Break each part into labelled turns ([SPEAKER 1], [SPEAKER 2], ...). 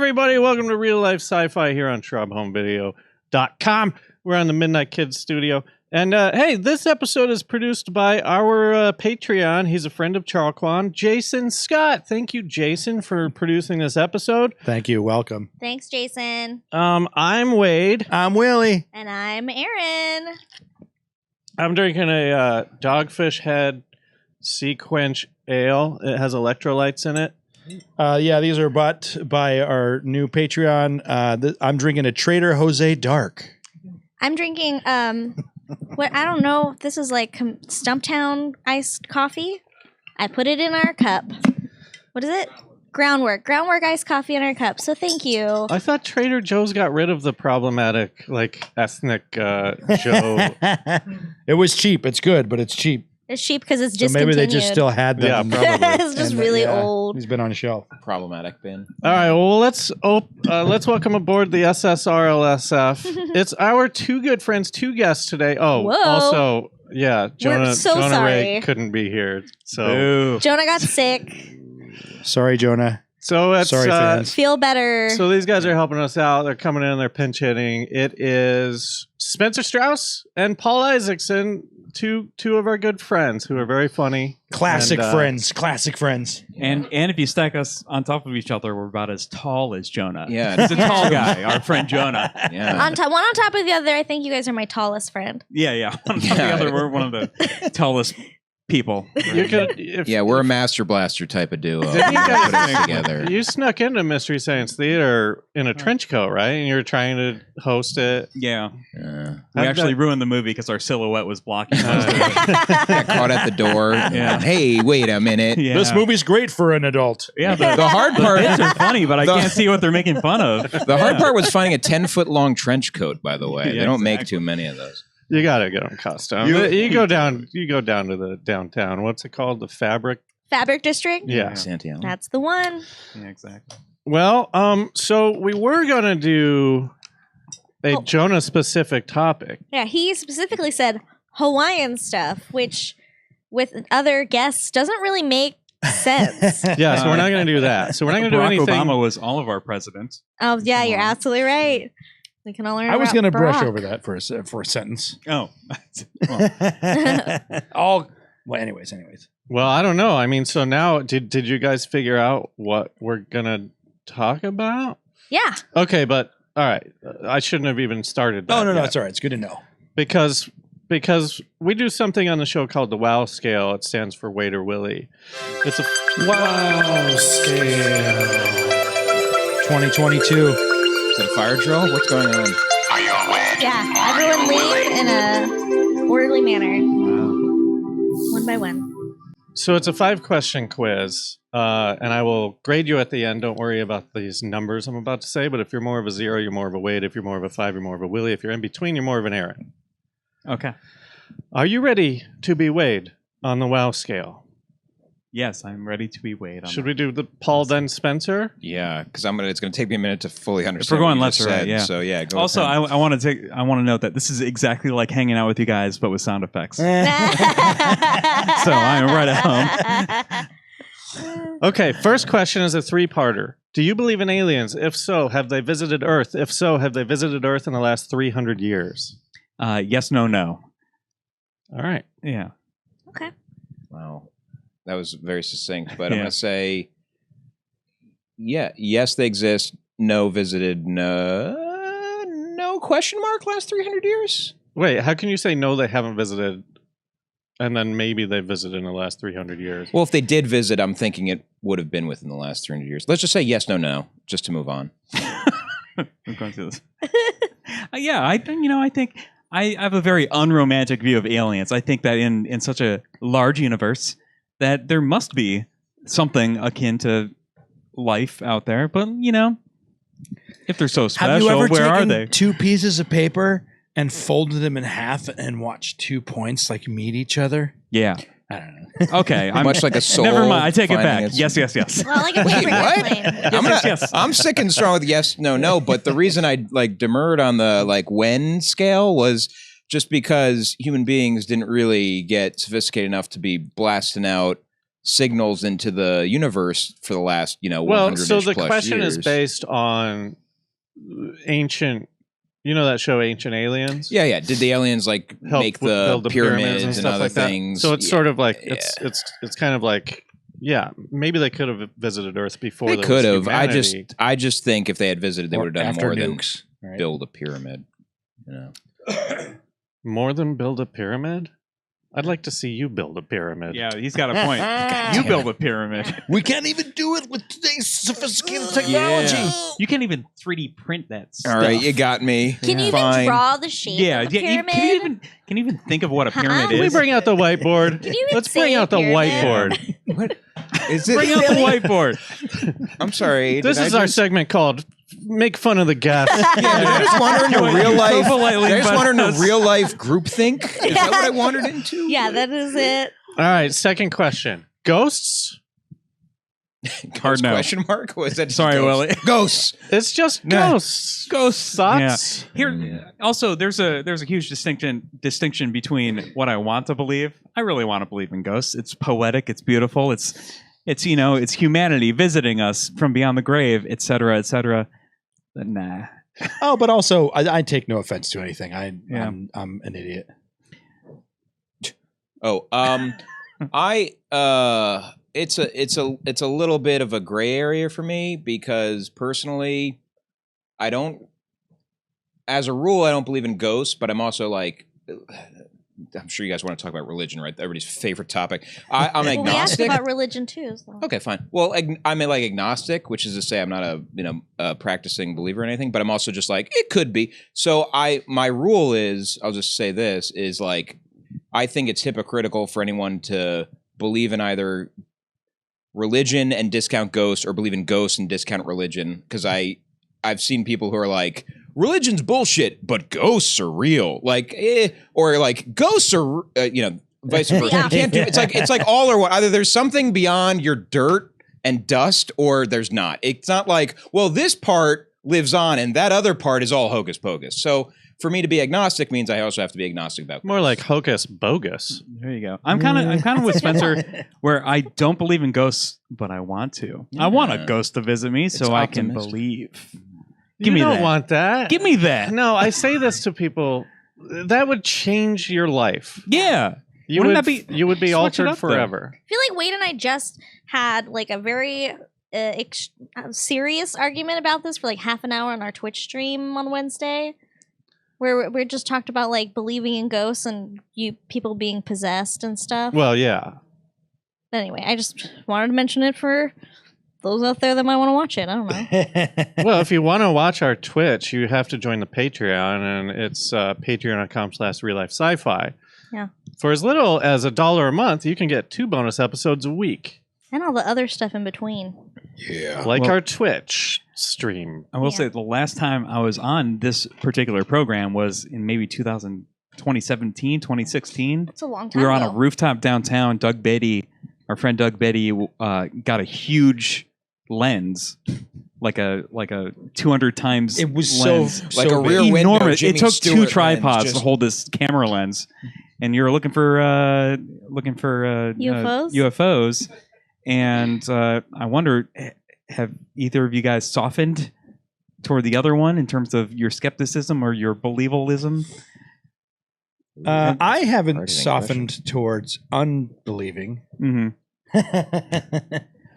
[SPEAKER 1] everybody. Welcome to Real Life Sci-Fi here on ShrubHomeVideo.com. We're on the Midnight Kids studio. And hey, this episode is produced by our Patreon. He's a friend of Charquan, Jason Scott. Thank you, Jason, for producing this episode.
[SPEAKER 2] Thank you. Welcome.
[SPEAKER 3] Thanks, Jason.
[SPEAKER 1] I'm Wade.
[SPEAKER 2] I'm Willie.
[SPEAKER 3] And I'm Aaron.
[SPEAKER 1] I'm drinking a Dogfish Head Sequench Ale. It has electrolytes in it.
[SPEAKER 2] Yeah, these are bought by our new Patreon. I'm drinking a Trader Jose Dark.
[SPEAKER 3] I'm drinking, what I don't know if this is like Stumptown iced coffee. I put it in our cup. What is it? Groundwork iced coffee in our cup. So thank you.
[SPEAKER 1] I thought Trader Joe's got rid of the problematic, like, ethnic Joe.
[SPEAKER 2] It was cheap. It's good, but it's cheap.
[SPEAKER 3] It's cheap because it's
[SPEAKER 2] So
[SPEAKER 3] discontinued.
[SPEAKER 2] maybe they just still had them.
[SPEAKER 1] Yeah, probably.
[SPEAKER 3] It's just really old.
[SPEAKER 2] He's been on a shelf.
[SPEAKER 4] Problematic bin.
[SPEAKER 1] All right, well, let's welcome aboard the SSRLSF. It's our two good friends, two guests today. Oh,
[SPEAKER 3] Whoa.
[SPEAKER 1] Also, yeah, Jonah Ray
[SPEAKER 3] sorry.
[SPEAKER 1] couldn't be here. So
[SPEAKER 2] Ooh.
[SPEAKER 3] Jonah got sick.
[SPEAKER 2] Sorry, Jonah.
[SPEAKER 1] So it's
[SPEAKER 2] Sorry, fans.
[SPEAKER 3] Feel better.
[SPEAKER 1] So these guys are helping us out. They're coming in. They're pinch hitting. It is Spencer Strauss and Paul Isakson, two of our good friends who are very funny.
[SPEAKER 2] Classic
[SPEAKER 1] and,
[SPEAKER 2] friends.
[SPEAKER 5] And if you stack us on top of each other, we're about as tall as Jonah.
[SPEAKER 4] Yeah.
[SPEAKER 5] He's a tall guy, our friend Jonah.
[SPEAKER 4] Yeah.
[SPEAKER 3] One on top of the other. I think you guys are my tallest friend.
[SPEAKER 5] Yeah. One on top of the other, we're one of the tallest people.
[SPEAKER 1] You could,
[SPEAKER 4] We're a Master Blaster type of duo.
[SPEAKER 1] Did you guys-
[SPEAKER 4] Put us together.
[SPEAKER 1] You snuck into Mystery Science Theater in a trench coat, right? And you were trying to host it.
[SPEAKER 5] Yeah.
[SPEAKER 4] Yeah.
[SPEAKER 5] We actually ruined the movie because our silhouette was blocking most of it.
[SPEAKER 4] Got caught at the door.
[SPEAKER 5] Yeah.
[SPEAKER 4] Hey, wait a minute.
[SPEAKER 5] Yeah.
[SPEAKER 2] This movie's great for an adult.
[SPEAKER 5] Yeah,
[SPEAKER 4] The hard
[SPEAKER 5] the
[SPEAKER 4] part.
[SPEAKER 5] bits are funny, but I
[SPEAKER 4] The-
[SPEAKER 5] can't see what they're making fun of.
[SPEAKER 4] The hard part was finding a 10-foot long trench coat. By the way,
[SPEAKER 5] Yeah,
[SPEAKER 4] they don't make
[SPEAKER 5] exactly.
[SPEAKER 4] too many of those.
[SPEAKER 1] You gotta get them custom. You go down to the downtown. What's it called? The Fabric.
[SPEAKER 3] Fabric District?
[SPEAKER 1] Yeah.
[SPEAKER 4] Santiago.
[SPEAKER 3] That's the one.
[SPEAKER 5] Yeah, exactly.
[SPEAKER 1] Well, so we were gonna do a Jonah specific topic.
[SPEAKER 3] Yeah, he specifically said Hawaiian stuff, which with other guests doesn't really make sense.
[SPEAKER 1] Yeah, so we're not gonna do that. So we're not gonna do
[SPEAKER 5] Barack
[SPEAKER 1] anything.
[SPEAKER 5] Obama was all of our presidents.
[SPEAKER 3] Oh, yeah, you're absolutely right. We can all learn
[SPEAKER 2] I was
[SPEAKER 3] going to
[SPEAKER 2] brush over that for a sentence.
[SPEAKER 5] Oh.
[SPEAKER 2] Well, anyways.
[SPEAKER 1] Well, I don't know. I mean, so now did you guys figure out what we're gonna talk about?
[SPEAKER 3] Yeah.
[SPEAKER 1] Okay, but all right, I shouldn't have even started that.
[SPEAKER 2] Oh, no,
[SPEAKER 1] yet.
[SPEAKER 2] it's all right. It's good to know.
[SPEAKER 1] Because we do something on the show called the WOW scale. It stands for WadeandWilly. It's a
[SPEAKER 2] Wow scale. 2022.
[SPEAKER 4] Is that a fire drill? What's going on?
[SPEAKER 3] Yeah. Everyone leave in a orderly manner. One by one.
[SPEAKER 1] So it's a 5-question quiz, and I will grade you at the end. Don't worry about these numbers I'm about to say, but if you're more of a 0, you're more of a Wade. If you're more of a 5, you're more of a Willie. If you're in between, you're more of an Aaron.
[SPEAKER 5] Okay.
[SPEAKER 1] Are you ready to be Wade on the WOW scale?
[SPEAKER 5] Yes, I'm ready to be weighed on.
[SPEAKER 1] Should we do the Paul then Spencer?
[SPEAKER 4] Yeah, because it's going to take me a minute to fully understand.
[SPEAKER 5] If we're going
[SPEAKER 4] what you
[SPEAKER 5] left
[SPEAKER 4] just
[SPEAKER 5] or right,
[SPEAKER 4] said.
[SPEAKER 5] yeah.
[SPEAKER 4] So yeah. Go
[SPEAKER 5] Also,
[SPEAKER 4] with him.
[SPEAKER 5] I want to note that this is exactly like hanging out with you guys, but with sound effects. So
[SPEAKER 3] So
[SPEAKER 5] I am right at home.
[SPEAKER 1] Okay, first question is a 3-parter. Do you believe in aliens? If so, have they visited Earth? If so, have they visited Earth in the last 300 years?
[SPEAKER 5] Yes, no.
[SPEAKER 1] All right.
[SPEAKER 5] Yeah.
[SPEAKER 3] Okay.
[SPEAKER 4] Wow, that was very succinct. But I'm
[SPEAKER 5] Yeah.
[SPEAKER 4] going to say, yes, they exist. No, visited. No question mark. Last 300 years.
[SPEAKER 1] Wait, how can you say no, they haven't visited, and then maybe they visited in the last 300 years?
[SPEAKER 4] Well, if they did visit, I'm thinking it would have been within the last 300 years. Let's just say yes, no, just to move on.
[SPEAKER 5] I'm going through this. Yeah, I think I have a very unromantic view of aliens. I think that in such a large universe that there must be something akin to life out there. But, if they're so special,
[SPEAKER 2] Have you ever
[SPEAKER 5] where are
[SPEAKER 2] taken
[SPEAKER 5] they?
[SPEAKER 2] 2 pieces of paper and folded them in half and watched 2 points like meet each other?
[SPEAKER 5] Yeah.
[SPEAKER 2] I don't know.
[SPEAKER 5] Okay.
[SPEAKER 4] Much like a soul.
[SPEAKER 5] Never mind. I take it
[SPEAKER 4] finding
[SPEAKER 5] back.
[SPEAKER 4] its-
[SPEAKER 5] Yes.
[SPEAKER 3] Well, like a
[SPEAKER 4] Wait,
[SPEAKER 3] paper
[SPEAKER 4] what?
[SPEAKER 3] airplane.
[SPEAKER 5] Yes.
[SPEAKER 4] I'm sick and strong with yes, no. But the reason I demurred on the when scale was just because human beings didn't really get sophisticated enough to be blasting out signals into the universe for the last, 100
[SPEAKER 1] Well, so the
[SPEAKER 4] plus
[SPEAKER 1] question
[SPEAKER 4] years.
[SPEAKER 1] is based on ancient. You know that show, Ancient Aliens?
[SPEAKER 4] Yeah. Did the aliens
[SPEAKER 1] Help
[SPEAKER 4] make the
[SPEAKER 1] build the
[SPEAKER 4] pyramids and
[SPEAKER 1] stuff
[SPEAKER 4] other
[SPEAKER 1] like that.
[SPEAKER 4] things?
[SPEAKER 1] So it's sort of like
[SPEAKER 4] Yeah.
[SPEAKER 1] it's kind of like maybe they could have visited Earth before.
[SPEAKER 4] They
[SPEAKER 1] there
[SPEAKER 4] could
[SPEAKER 1] was
[SPEAKER 4] have.
[SPEAKER 1] humanity.
[SPEAKER 4] I just think if they had visited, they
[SPEAKER 2] Or
[SPEAKER 4] would have done
[SPEAKER 2] after
[SPEAKER 4] more than
[SPEAKER 2] nukes, right?
[SPEAKER 4] build a pyramid.
[SPEAKER 1] More than build a pyramid. I'd like to see you build a pyramid.
[SPEAKER 5] Yeah, he's got a point. You build a pyramid.
[SPEAKER 2] We can't even do it with today's sophisticated
[SPEAKER 5] technology. You can't even 3D print that stuff.
[SPEAKER 4] All right, you got me.
[SPEAKER 3] Can you even
[SPEAKER 4] Fine.
[SPEAKER 3] draw the shape of the pyramid?
[SPEAKER 5] Can you even think of what a pyramid
[SPEAKER 1] Can we
[SPEAKER 5] is?
[SPEAKER 1] bring out the whiteboard?
[SPEAKER 3] Can you even
[SPEAKER 1] Let's bring
[SPEAKER 3] say
[SPEAKER 1] out the
[SPEAKER 3] pyramid?
[SPEAKER 1] whiteboard.
[SPEAKER 4] What is it?
[SPEAKER 5] Bring out the whiteboard.
[SPEAKER 4] I'm sorry.
[SPEAKER 1] This
[SPEAKER 4] did
[SPEAKER 1] is
[SPEAKER 4] I
[SPEAKER 1] our
[SPEAKER 4] just-
[SPEAKER 1] segment called "Make Fun of the Guest."
[SPEAKER 4] Yeah, did I just wander into
[SPEAKER 5] You
[SPEAKER 4] real
[SPEAKER 5] went
[SPEAKER 4] life?
[SPEAKER 5] so politely,
[SPEAKER 4] Did I just
[SPEAKER 5] but
[SPEAKER 4] wander into
[SPEAKER 5] that's-
[SPEAKER 4] real life groupthink? Is that what I wandered into?
[SPEAKER 3] Yeah, that is it.
[SPEAKER 1] All right, second question: ghosts.
[SPEAKER 5] Hard no.
[SPEAKER 4] Question mark? Was that just
[SPEAKER 5] Sorry,
[SPEAKER 4] ghosts?
[SPEAKER 5] Willie.
[SPEAKER 4] Ghosts.
[SPEAKER 1] It's just
[SPEAKER 4] Nah.
[SPEAKER 1] ghosts.
[SPEAKER 5] Ghosts.
[SPEAKER 1] Thoughts?
[SPEAKER 5] Here, also, there's a huge distinction between what I want to believe. I really want to believe in ghosts. It's poetic. It's beautiful. It's it's humanity visiting us from beyond the grave, et cetera, et cetera. But nah.
[SPEAKER 2] Oh, but also I take no offense to anything.
[SPEAKER 5] Yeah.
[SPEAKER 2] I'm an idiot.
[SPEAKER 4] Oh, it's a little bit of a gray area for me because personally, I don't. As a rule, I don't believe in ghosts, but I'm also like. I'm sure you guys want to talk about religion, right? Everybody's favorite topic. I'm
[SPEAKER 3] Well, we asked
[SPEAKER 4] agnostic.
[SPEAKER 3] about religion too. So.
[SPEAKER 4] Okay, fine. Well, I'm like agnostic, which is to say I'm not a practicing believer in anything, but I'm also just like it could be. So my rule is, I'll just say this is like I think it's hypocritical for anyone to believe in either religion and discount ghosts or believe in ghosts and discount religion because I've seen people who are like religion's bullshit, but ghosts are real. Like, or like ghosts are, vice versa.
[SPEAKER 3] Yeah.
[SPEAKER 4] You can't do. It's like all or what. Either there's something beyond your dirt and dust, or there's not. It's not like, well, this part lives on and that other part is all hocus pocus. So for me to be agnostic means I also have to be agnostic about.
[SPEAKER 1] More like hocus bogus.
[SPEAKER 5] There you go. I'm kind of with Spencer, where I don't believe in ghosts, but I want to. I want a ghost to visit me so I can
[SPEAKER 4] optimistic.
[SPEAKER 5] believe.
[SPEAKER 1] You
[SPEAKER 5] Give me
[SPEAKER 1] don't
[SPEAKER 5] that.
[SPEAKER 1] want that.
[SPEAKER 5] Give me that.
[SPEAKER 1] No, I say this to people. That would change your life.
[SPEAKER 5] Yeah.
[SPEAKER 1] You
[SPEAKER 5] Wouldn't
[SPEAKER 1] would
[SPEAKER 5] that be
[SPEAKER 1] you would be
[SPEAKER 5] switch it
[SPEAKER 1] altered
[SPEAKER 5] up, though?
[SPEAKER 1] forever.
[SPEAKER 3] I feel like Wade and I just had like a very serious argument about this for like half an hour on our Twitch stream on Wednesday, where we just talked about like believing in ghosts and people being possessed and stuff.
[SPEAKER 1] Well, yeah.
[SPEAKER 3] But anyway, I just wanted to mention it for those out there that might want to watch it. I don't know.
[SPEAKER 1] Well, if you want to watch our Twitch, you have to join the Patreon, and it's patreon.com/RealLifeSciFi.
[SPEAKER 3] Yeah.
[SPEAKER 1] For as little as $1 a month, you can get 2 bonus episodes a week,
[SPEAKER 3] And all the other stuff in between.
[SPEAKER 2] Yeah.
[SPEAKER 1] like our Twitch stream.
[SPEAKER 5] I will
[SPEAKER 3] Yeah.
[SPEAKER 5] say the last time I was on this particular program was in maybe 2017, 2016.
[SPEAKER 3] That's a long time
[SPEAKER 5] We were on
[SPEAKER 3] ago.
[SPEAKER 5] a rooftop downtown. Our friend Doug Betty, got a huge lens, like a 200 times.
[SPEAKER 2] It was
[SPEAKER 5] lens.
[SPEAKER 4] Like a
[SPEAKER 2] big.
[SPEAKER 4] rear window.
[SPEAKER 5] Enormous.
[SPEAKER 4] Jimmy
[SPEAKER 5] It took
[SPEAKER 4] Stewart
[SPEAKER 5] two
[SPEAKER 4] lens,
[SPEAKER 5] tripods
[SPEAKER 4] just-
[SPEAKER 5] to hold this camera lens, and you're looking for
[SPEAKER 3] UFOs?
[SPEAKER 5] UFOs, and I wonder, have either of you guys softened toward the other one in terms of your skepticism or your believalism?
[SPEAKER 2] I
[SPEAKER 4] Hard
[SPEAKER 2] haven't
[SPEAKER 4] hitting
[SPEAKER 2] softened towards unbelieving.
[SPEAKER 5] Mm-hmm.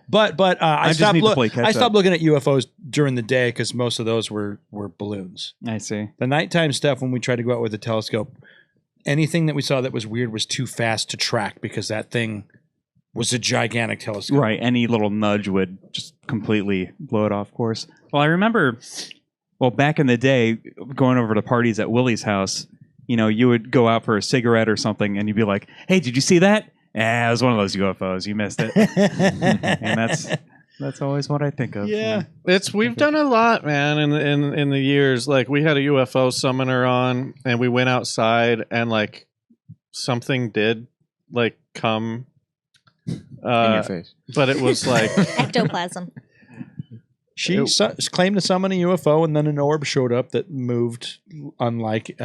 [SPEAKER 2] But I
[SPEAKER 5] just
[SPEAKER 2] stopped
[SPEAKER 5] need to play catch
[SPEAKER 2] I
[SPEAKER 5] up.
[SPEAKER 2] stopped looking at UFOs during the day because most of those were balloons.
[SPEAKER 5] I see.
[SPEAKER 2] The nighttime stuff, when we tried to go out with the telescope, anything that we saw that was weird was too fast to track because that thing was a gigantic telescope.
[SPEAKER 5] Right. Any little nudge would just completely blow it off course. Well, I remember, back in the day, going over to parties at Willie's house, you would go out for a cigarette or something and you'd be like, hey, did you see that? It was one of those UFOs. You missed it. And that's always what I think of.
[SPEAKER 2] Yeah.
[SPEAKER 1] We've done a lot, man, in the years. Like, we had a UFO summoner on, and we went outside, and like something did like come
[SPEAKER 4] in your face.
[SPEAKER 1] but it was like
[SPEAKER 3] Ectoplasm.
[SPEAKER 2] She claimed to summon a UFO, and then an orb showed up that moved unlike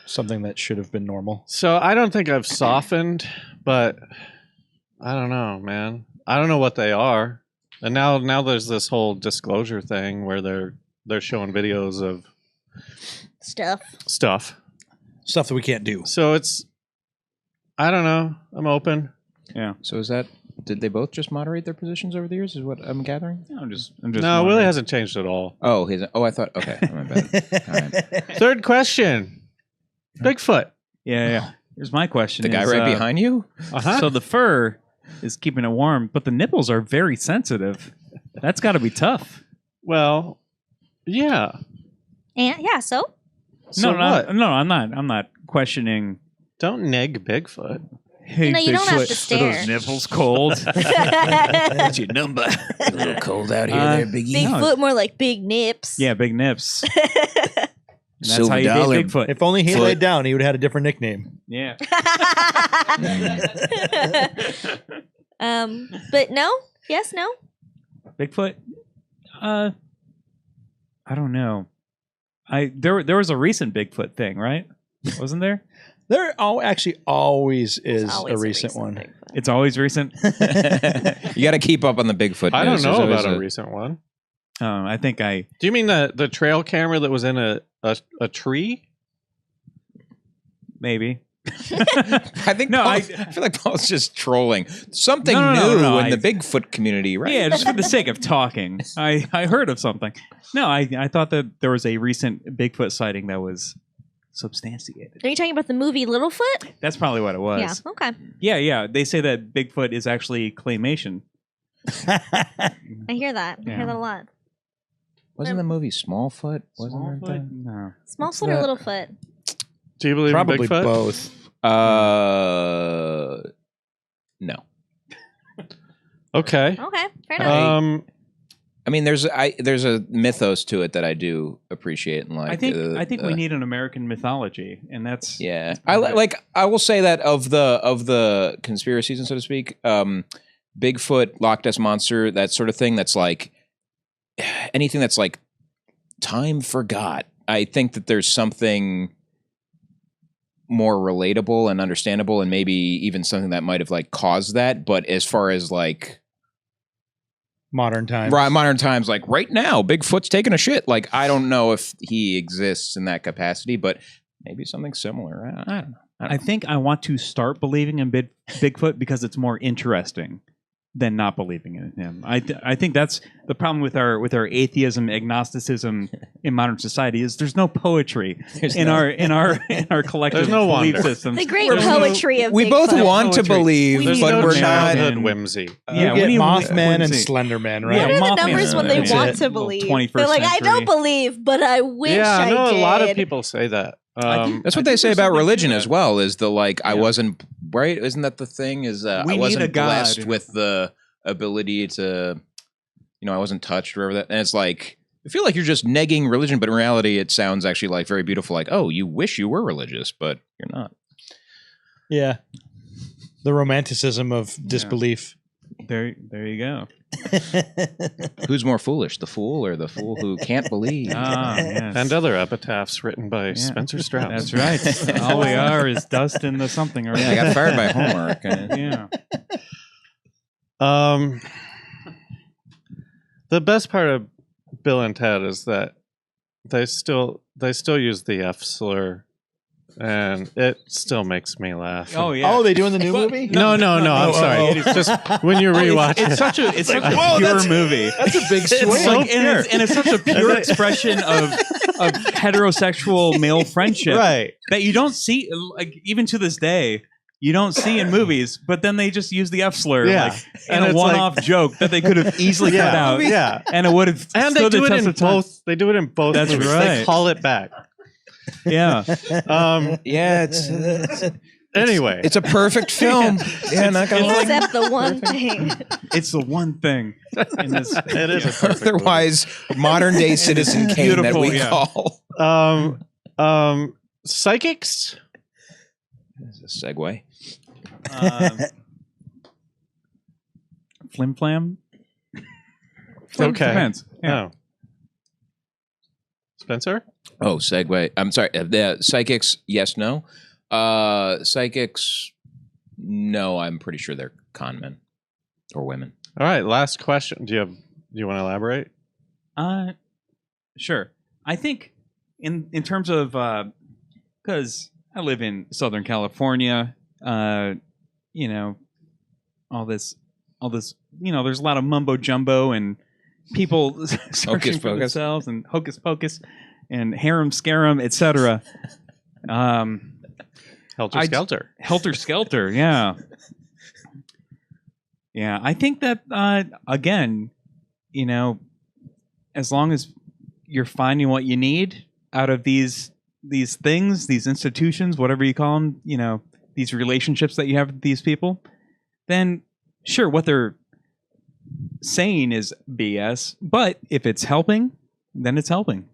[SPEAKER 2] something that should have been normal.
[SPEAKER 1] So I don't think I've softened, but I don't know, man. I don't know what they are. And now there's this whole disclosure thing where they're showing videos of
[SPEAKER 3] Stuff.
[SPEAKER 1] stuff.
[SPEAKER 2] Stuff that we can't do.
[SPEAKER 1] So I don't know. I'm open.
[SPEAKER 5] Yeah.
[SPEAKER 4] So did they both just moderate their positions over the years? Is what I'm gathering?
[SPEAKER 5] I'm just.
[SPEAKER 1] No,
[SPEAKER 5] wondering.
[SPEAKER 1] Willie hasn't changed at all.
[SPEAKER 4] I thought. Okay, my bad. All right.
[SPEAKER 1] Third question. Bigfoot.
[SPEAKER 5] Yeah. Here's my question.
[SPEAKER 4] The guy right behind you.
[SPEAKER 1] Uh-huh.
[SPEAKER 5] So the fur is keeping it warm, but the nipples are very sensitive. That's got to be tough.
[SPEAKER 1] Well, yeah.
[SPEAKER 3] And yeah, so
[SPEAKER 1] So
[SPEAKER 5] no,
[SPEAKER 1] what?
[SPEAKER 5] no, I'm not questioning.
[SPEAKER 1] Don't neg Bigfoot.
[SPEAKER 5] Hey,
[SPEAKER 3] No, you don't have to
[SPEAKER 5] Bigfoot, are
[SPEAKER 3] stare.
[SPEAKER 5] those nipples cold? What's your number?
[SPEAKER 4] A little cold out here,
[SPEAKER 5] Uh,
[SPEAKER 4] there, Biggie.
[SPEAKER 3] Bigfoot more like big nips.
[SPEAKER 5] Yeah, big nips. And that's
[SPEAKER 4] Silver
[SPEAKER 5] how you
[SPEAKER 4] dollar.
[SPEAKER 5] date Bigfoot.
[SPEAKER 2] If only he
[SPEAKER 4] Foot.
[SPEAKER 2] laid down, he would have had a different nickname.
[SPEAKER 5] Yeah.
[SPEAKER 3] But no. Yes, no.
[SPEAKER 5] Bigfoot. I don't know. There was a recent Bigfoot thing, right? Wasn't there?
[SPEAKER 2] There actually always is
[SPEAKER 3] It's always
[SPEAKER 2] a recent one.
[SPEAKER 3] Bigfoot.
[SPEAKER 5] It's always recent.
[SPEAKER 4] You got to keep up on the Bigfoot.
[SPEAKER 1] I don't
[SPEAKER 4] news.
[SPEAKER 1] know
[SPEAKER 4] There's always
[SPEAKER 1] about a recent one.
[SPEAKER 5] I think
[SPEAKER 1] Do you mean the trail camera that was in a tree?
[SPEAKER 5] maybe.
[SPEAKER 4] I think
[SPEAKER 5] No,
[SPEAKER 4] I feel like Paul's just trolling something
[SPEAKER 5] No,
[SPEAKER 4] new in
[SPEAKER 5] I-
[SPEAKER 4] the Bigfoot community, right?
[SPEAKER 5] Yeah, just for the sake of talking. I heard of something. No, I thought that there was a recent Bigfoot sighting that was substantiated.
[SPEAKER 3] Are you talking about the movie Littlefoot?
[SPEAKER 5] That's probably what it was.
[SPEAKER 3] Yeah. Okay.
[SPEAKER 5] Yeah. They say that Bigfoot is actually claymation.
[SPEAKER 3] I hear that. I
[SPEAKER 5] Yeah.
[SPEAKER 3] hear that a lot.
[SPEAKER 4] Wasn't the movie Smallfoot? Wasn't there
[SPEAKER 5] Smallfoot? No.
[SPEAKER 3] Smallfoot or Littlefoot?
[SPEAKER 1] Do you believe
[SPEAKER 2] Probably
[SPEAKER 1] in Bigfoot?
[SPEAKER 2] both.
[SPEAKER 4] No.
[SPEAKER 1] Okay.
[SPEAKER 3] Okay. Fair enough.
[SPEAKER 4] I mean, there's a mythos to it that I do appreciate and like.
[SPEAKER 5] I think we need an American mythology, and that's
[SPEAKER 4] Yeah, I will say that of the conspiracies and so to speak, Bigfoot, Loch Ness monster, that sort of thing. That's like anything that's like time forgot. I think that there's something more relatable and understandable, and maybe even something that might have like caused that. But as far as like
[SPEAKER 2] Modern times.
[SPEAKER 4] modern times, like right now, Bigfoot's taking a shit. Like I don't know if he exists in that capacity, but maybe something similar. I don't know.
[SPEAKER 5] I think I want to start believing in Bigfoot because it's more interesting than not believing in him. I think that's the problem with our atheism, agnosticism in modern society is there's no poetry in our collective
[SPEAKER 1] There's no
[SPEAKER 5] belief
[SPEAKER 1] wonder.
[SPEAKER 5] systems.
[SPEAKER 3] The great
[SPEAKER 5] There's no-
[SPEAKER 3] poetry of
[SPEAKER 4] We
[SPEAKER 3] Bigfoot.
[SPEAKER 4] both want to
[SPEAKER 5] Poetry.
[SPEAKER 4] believe,
[SPEAKER 5] There's
[SPEAKER 4] but
[SPEAKER 5] no
[SPEAKER 4] we're not.
[SPEAKER 1] childhood whimsy.
[SPEAKER 5] Yeah,
[SPEAKER 2] You
[SPEAKER 5] when
[SPEAKER 2] get
[SPEAKER 5] you-
[SPEAKER 2] Mothman and
[SPEAKER 5] Whimsy.
[SPEAKER 2] Slenderman,
[SPEAKER 5] Yeah,
[SPEAKER 2] right?
[SPEAKER 3] What are the
[SPEAKER 5] Mothman.
[SPEAKER 3] numbers when they
[SPEAKER 5] That's
[SPEAKER 3] want
[SPEAKER 5] it.
[SPEAKER 3] to believe?
[SPEAKER 5] 21st
[SPEAKER 3] They're like, I
[SPEAKER 5] century.
[SPEAKER 3] don't believe, but I wish
[SPEAKER 1] Yeah, I know
[SPEAKER 3] did.
[SPEAKER 1] a lot of people say that.
[SPEAKER 4] That's what they
[SPEAKER 5] think
[SPEAKER 4] say
[SPEAKER 5] there's
[SPEAKER 4] about
[SPEAKER 5] something
[SPEAKER 4] religion
[SPEAKER 5] to
[SPEAKER 4] as
[SPEAKER 5] that.
[SPEAKER 4] well. Is the like I
[SPEAKER 5] Yeah.
[SPEAKER 4] wasn't right? Isn't that the thing? Is
[SPEAKER 5] We
[SPEAKER 4] I
[SPEAKER 5] need
[SPEAKER 4] wasn't
[SPEAKER 5] a God.
[SPEAKER 4] blessed with the ability to, I wasn't touched or whatever that. And it's like I feel like you're just negging religion, but in reality, it sounds actually like very beautiful. Like, oh, you wish you were religious, but you're not.
[SPEAKER 2] Yeah. The romanticism of disbelief.
[SPEAKER 5] There you go.
[SPEAKER 4] Who's more foolish, the fool or the fool who can't believe?
[SPEAKER 5] Ah, yes.
[SPEAKER 1] And other epitaphs written by Spencer Strauss.
[SPEAKER 5] That's right. All we are is dust in the something. Or
[SPEAKER 4] Yeah, I got fired by homework.
[SPEAKER 5] Yeah.
[SPEAKER 1] The best part of Bill and Ted is that they still use the F slur, and it still makes me laugh.
[SPEAKER 5] Oh yeah.
[SPEAKER 2] Oh, they doing the new movie?
[SPEAKER 1] No, I'm sorry. It's just when you rewatch
[SPEAKER 5] It's
[SPEAKER 1] it.
[SPEAKER 5] such a
[SPEAKER 2] whoa,
[SPEAKER 5] pure
[SPEAKER 2] that's-
[SPEAKER 5] movie.
[SPEAKER 2] That's a big swing.
[SPEAKER 1] It's so
[SPEAKER 5] Like, and it's such a pure expression of heterosexual male friendship
[SPEAKER 1] Right.
[SPEAKER 5] that you don't see, like even to this day, you don't see in movies. But then they just use the F slur,
[SPEAKER 1] Yeah.
[SPEAKER 5] like
[SPEAKER 1] And
[SPEAKER 5] in a
[SPEAKER 1] it's
[SPEAKER 5] one-off joke that they could have easily cut out,
[SPEAKER 1] Yeah.
[SPEAKER 5] and it would have
[SPEAKER 1] And they
[SPEAKER 5] stood the
[SPEAKER 1] do it
[SPEAKER 5] test
[SPEAKER 1] in
[SPEAKER 5] of time.
[SPEAKER 1] both. They do it in both
[SPEAKER 5] That's
[SPEAKER 1] movies. They
[SPEAKER 5] right.
[SPEAKER 1] call it back.
[SPEAKER 5] Yeah,
[SPEAKER 4] Yeah, it's
[SPEAKER 1] Anyway,
[SPEAKER 4] it's a perfect film. Yeah, not gonna lie.
[SPEAKER 3] Except the one thing.
[SPEAKER 5] it's the one thing in this.
[SPEAKER 1] it is a perfect movie.
[SPEAKER 4] Otherwise, modern day Citizen Kane that
[SPEAKER 5] beautiful,
[SPEAKER 4] we
[SPEAKER 5] yeah.
[SPEAKER 4] call.
[SPEAKER 1] Psychics.
[SPEAKER 4] It's a segue.
[SPEAKER 5] Flim flam.
[SPEAKER 1] Okay.
[SPEAKER 5] Depends. Yeah.
[SPEAKER 1] No. Spencer.
[SPEAKER 4] Oh, segue. I'm sorry. The psychics, yes, no. Psychics, No, I'm pretty sure they're con men or women.
[SPEAKER 1] All right, last question. Do you want to elaborate?
[SPEAKER 5] Sure. I think in terms of because I live in Southern California, you know, all this, you know, there's a lot of mumbo jumbo and people searching for themselves and hocus pocus and harem scarum, etc.
[SPEAKER 1] Helter Skelter.
[SPEAKER 5] Helter Skelter, yeah. Yeah, I think that, again, you know, as long as you're finding what you need out of these things, these institutions, whatever you call them, you know, these relationships that you have with these people, then sure, what they're saying is BS, but if it's helping, then it's helping.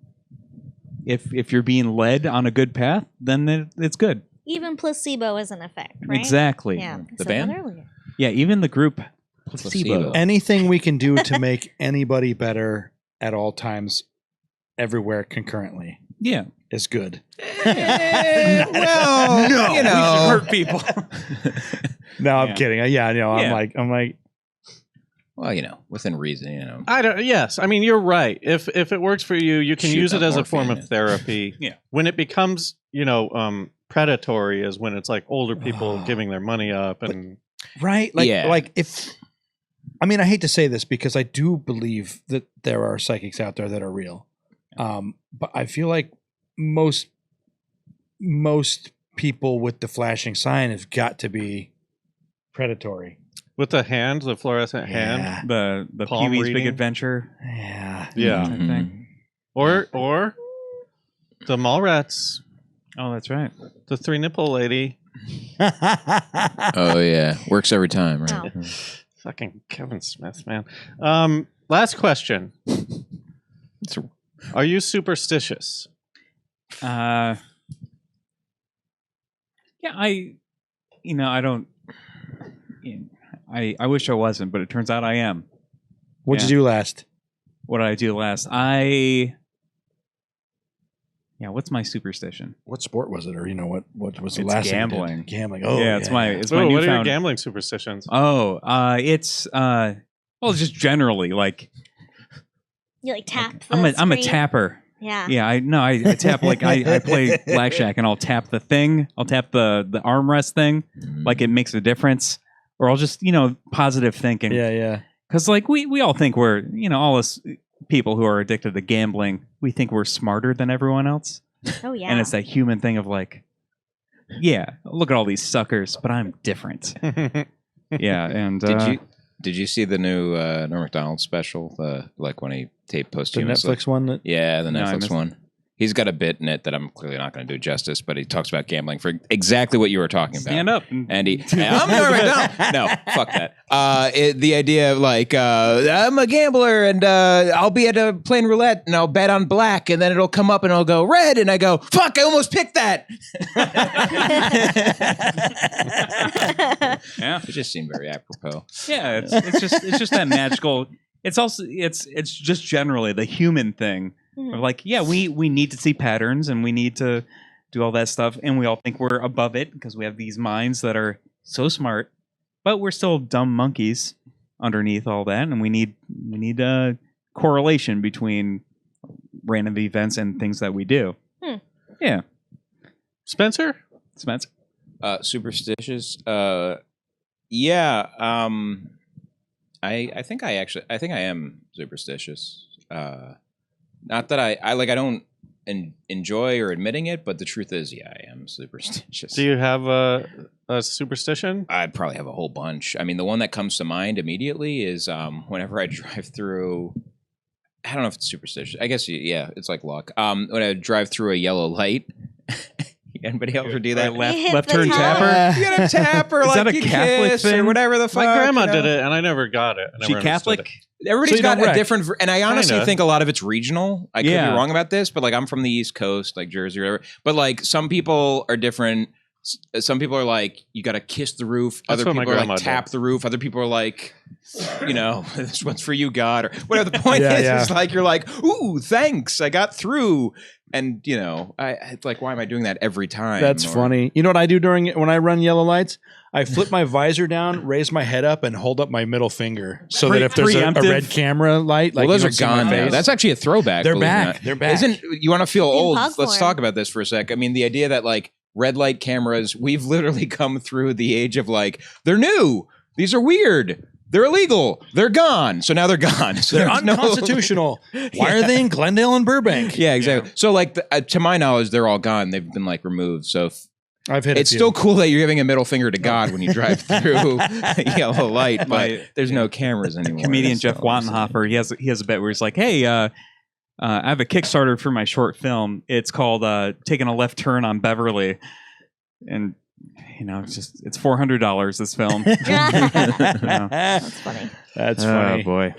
[SPEAKER 5] If you're being led on a good path, then it's good.
[SPEAKER 3] Even placebo is an effect, right?
[SPEAKER 5] Exactly.
[SPEAKER 3] Yeah.
[SPEAKER 4] The
[SPEAKER 3] said
[SPEAKER 4] band?
[SPEAKER 3] that earlier.
[SPEAKER 5] Yeah, even the group
[SPEAKER 4] Placebo.
[SPEAKER 2] Anything we can do to make anybody better at all times, everywhere concurrently,
[SPEAKER 5] Yeah.
[SPEAKER 2] is good.
[SPEAKER 4] Well,
[SPEAKER 5] No,
[SPEAKER 4] you know,
[SPEAKER 5] we should hurt people.
[SPEAKER 2] No, I'm
[SPEAKER 5] Yeah.
[SPEAKER 2] kidding. Yeah, you know,
[SPEAKER 5] Yeah.
[SPEAKER 2] I'm like,
[SPEAKER 4] well, you know, within reason, you know.
[SPEAKER 1] Yes, I mean you're right. If it works for you, you can
[SPEAKER 4] Shoot
[SPEAKER 1] use it
[SPEAKER 4] that
[SPEAKER 1] as a
[SPEAKER 4] morphine
[SPEAKER 1] form
[SPEAKER 4] in.
[SPEAKER 1] of therapy.
[SPEAKER 5] Yeah.
[SPEAKER 1] When it becomes, you know, predatory is when it's like older people giving their money up and
[SPEAKER 2] right? Like,
[SPEAKER 4] Yeah.
[SPEAKER 2] like if, I mean, I hate to say this because I do believe that there are psychics out there that are real. But I feel like most people with the flashing sign have got to be predatory.
[SPEAKER 1] with the hand, the fluorescent hand.
[SPEAKER 5] The
[SPEAKER 1] Palm
[SPEAKER 5] Pee-wee's Big
[SPEAKER 1] reading.
[SPEAKER 5] Adventure.
[SPEAKER 2] Yeah.
[SPEAKER 1] Yeah.
[SPEAKER 5] Type thing.
[SPEAKER 1] Or the Mallrats,
[SPEAKER 5] Oh, that's right.
[SPEAKER 1] the 3 nipple lady.
[SPEAKER 4] Oh yeah, works every time, right?
[SPEAKER 3] Oh.
[SPEAKER 1] Fucking Kevin Smith, man. Last question. Are you superstitious?
[SPEAKER 5] Yeah, I don't. I wish I wasn't, but it turns out I am.
[SPEAKER 2] What'd
[SPEAKER 5] Yeah.
[SPEAKER 2] you do last?
[SPEAKER 5] What did I do last? What's my superstition?
[SPEAKER 2] What sport was it, or you know what was the
[SPEAKER 5] It's
[SPEAKER 2] last
[SPEAKER 5] gambling.
[SPEAKER 2] thing you did? Gambling. Oh,
[SPEAKER 5] yeah, it's my
[SPEAKER 1] Oh,
[SPEAKER 5] newfound.
[SPEAKER 1] what are your gambling superstitions?
[SPEAKER 5] It's just generally like
[SPEAKER 3] You like tap. The
[SPEAKER 5] I'm a
[SPEAKER 3] screen?
[SPEAKER 5] tapper.
[SPEAKER 3] Yeah.
[SPEAKER 5] Yeah, I tap like I play blackjack and I'll tap the thing. I'll tap the armrest thing, like it makes a difference. Or I'll just positive thinking.
[SPEAKER 2] yeah.
[SPEAKER 5] Because like we all think we're all us people who are addicted to gambling, we think we're smarter than everyone else,
[SPEAKER 3] Oh yeah.
[SPEAKER 5] and it's that human thing of like, yeah, look at all these suckers, but I'm different. Yeah, and
[SPEAKER 4] Did you see the new Norm Macdonald special? Like when he taped
[SPEAKER 2] The
[SPEAKER 4] posthumously?
[SPEAKER 2] Netflix one.
[SPEAKER 4] Yeah, the
[SPEAKER 5] No, I
[SPEAKER 4] Netflix
[SPEAKER 5] missed
[SPEAKER 4] one. He's got a bit in it that I'm clearly not going to do justice, but he talks about gambling for exactly what you were talking about.
[SPEAKER 5] stand up.
[SPEAKER 4] And I'm Norm Macdonald. No, fuck that. The idea of like, I'm a gambler and I'll be at playing roulette and I'll bet on black and then it'll come up and I'll go red and I go, fuck, I almost picked that.
[SPEAKER 5] Yeah,
[SPEAKER 4] It just seemed very apropos.
[SPEAKER 5] yeah. It's just that magical. It's also it's just generally the human thing of like, yeah, we need to see patterns and we need to do all that stuff, and we all think we're above it because we have these minds that are so smart, but we're still dumb monkeys underneath all that, and we need a correlation between random events and things that we do. Yeah,
[SPEAKER 1] Spencer?
[SPEAKER 4] Superstitious. Yeah. I think I am superstitious. Not that I don't enjoy or admitting it, but the truth is, yeah, I am superstitious.
[SPEAKER 1] Do you have a superstition?
[SPEAKER 4] I'd probably have a whole bunch. I mean, the one that comes to mind immediately is whenever I drive through. I don't know if it's superstitious. I guess yeah, it's like luck. When I drive through a yellow light. Anybody ever do that?
[SPEAKER 3] Hit
[SPEAKER 5] left
[SPEAKER 3] the
[SPEAKER 5] turn
[SPEAKER 3] top.
[SPEAKER 5] tapper.
[SPEAKER 4] You gotta tap or
[SPEAKER 5] Is
[SPEAKER 4] like
[SPEAKER 5] that a
[SPEAKER 4] you
[SPEAKER 5] Catholic
[SPEAKER 4] kiss
[SPEAKER 5] thing?
[SPEAKER 4] or whatever the fuck.
[SPEAKER 1] My grandma
[SPEAKER 4] you know?
[SPEAKER 1] did it, and I never got it. I never
[SPEAKER 5] She
[SPEAKER 1] understood
[SPEAKER 5] Catholic?
[SPEAKER 1] it.
[SPEAKER 4] Everybody's
[SPEAKER 2] So you
[SPEAKER 4] got
[SPEAKER 2] don't
[SPEAKER 4] a
[SPEAKER 2] wreck.
[SPEAKER 4] different, and I honestly
[SPEAKER 1] Kinda.
[SPEAKER 4] think a lot of it's regional. I could
[SPEAKER 5] Yeah.
[SPEAKER 4] be wrong about this, but like I'm from the East Coast, like Jersey or whatever. But like some people are different. Some people are like, you got to kiss the roof.
[SPEAKER 1] That's
[SPEAKER 4] Other
[SPEAKER 1] what my
[SPEAKER 4] people are
[SPEAKER 1] grandma
[SPEAKER 4] like,
[SPEAKER 1] did.
[SPEAKER 4] tap the roof. Other people are like, this one's for you, God, or whatever. The point
[SPEAKER 2] Yeah,
[SPEAKER 4] is,
[SPEAKER 2] yeah.
[SPEAKER 4] is like you're like, ooh, thanks, I got through. And you know, it's like, why am I doing that every time?
[SPEAKER 2] That's funny. You know what I do when I run yellow lights? I flip my visor down, raise my head up, and hold up my middle finger so that if there's a red camera light, like
[SPEAKER 4] well, those are gone now. That's actually a throwback.
[SPEAKER 2] They're back. They're back.
[SPEAKER 4] You want to feel old?
[SPEAKER 3] Popcorn.
[SPEAKER 4] Let's talk about this for a sec. I mean, the idea that like red light cameras, we've literally come through the age of like, they're new. These are weird. They're illegal. They're gone. So now they're gone. So
[SPEAKER 2] they're unconstitutional. Why are they in Glendale and Burbank?
[SPEAKER 4] Yeah, exactly. Yeah. So like, to my knowledge, they're all gone. They've been like removed. So
[SPEAKER 2] I've hit.
[SPEAKER 4] It's still cool that you're giving a middle finger to God when you drive through yellow light, but there's no cameras anymore.
[SPEAKER 5] Comedian Jeff Wattenhofer, he has a bit where he's like, "Hey, I have a Kickstarter for my short film. It's called Taking a Left Turn on Beverly," and you know, it's $400. This film.
[SPEAKER 3] That's funny.
[SPEAKER 2] That's funny.
[SPEAKER 5] Oh boy.